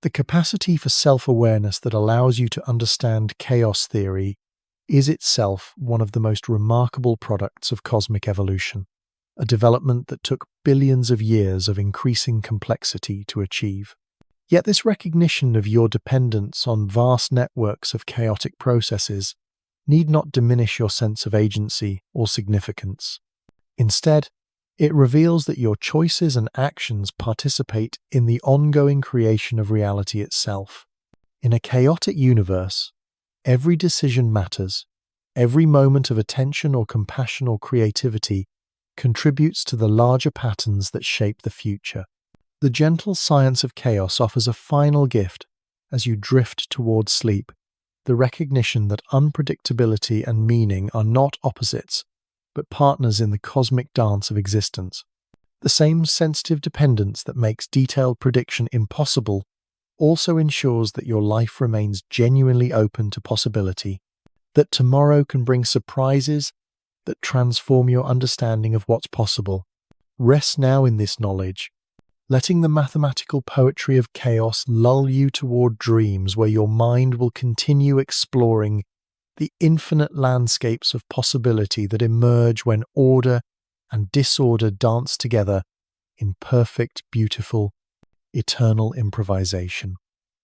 The capacity for self-awareness that allows you to understand chaos theory is itself one of the most remarkable products of cosmic evolution, a development that took billions of years of increasing complexity to achieve. Yet this recognition of your dependence on vast networks of chaotic processes need not diminish your sense of agency or significance. Instead, it reveals that your choices and actions participate in the ongoing creation of reality itself. In a chaotic universe, every decision matters. Every moment of attention or compassion or creativity contributes to the larger patterns that shape the future. The gentle science of chaos offers a final gift as you drift towards sleep, the recognition that unpredictability and meaning are not opposites, but partners in the cosmic dance of existence. The same sensitive dependence that makes detailed prediction impossible also ensures that your life remains genuinely open to possibility, that tomorrow can bring surprises that transform your understanding of what's possible. Rest now in this knowledge, letting the mathematical poetry of chaos lull you toward dreams where your mind will continue exploring the infinite landscapes of possibility that emerge when order and disorder dance together in perfect, beautiful, eternal improvisation.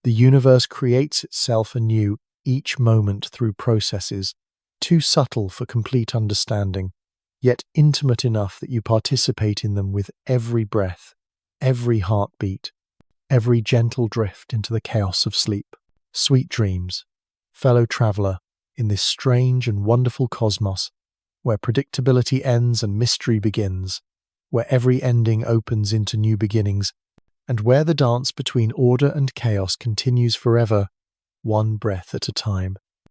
The universe creates itself anew each moment through processes too subtle for complete understanding, yet intimate enough that you participate in them with every breath, every heartbeat, every gentle drift into the chaos of sleep. Sweet dreams, fellow traveler, in this strange and wonderful cosmos, where predictability ends and mystery begins. where every ending opens into new beginnings, and where the dance between order and chaos continues forever, one breath at a time.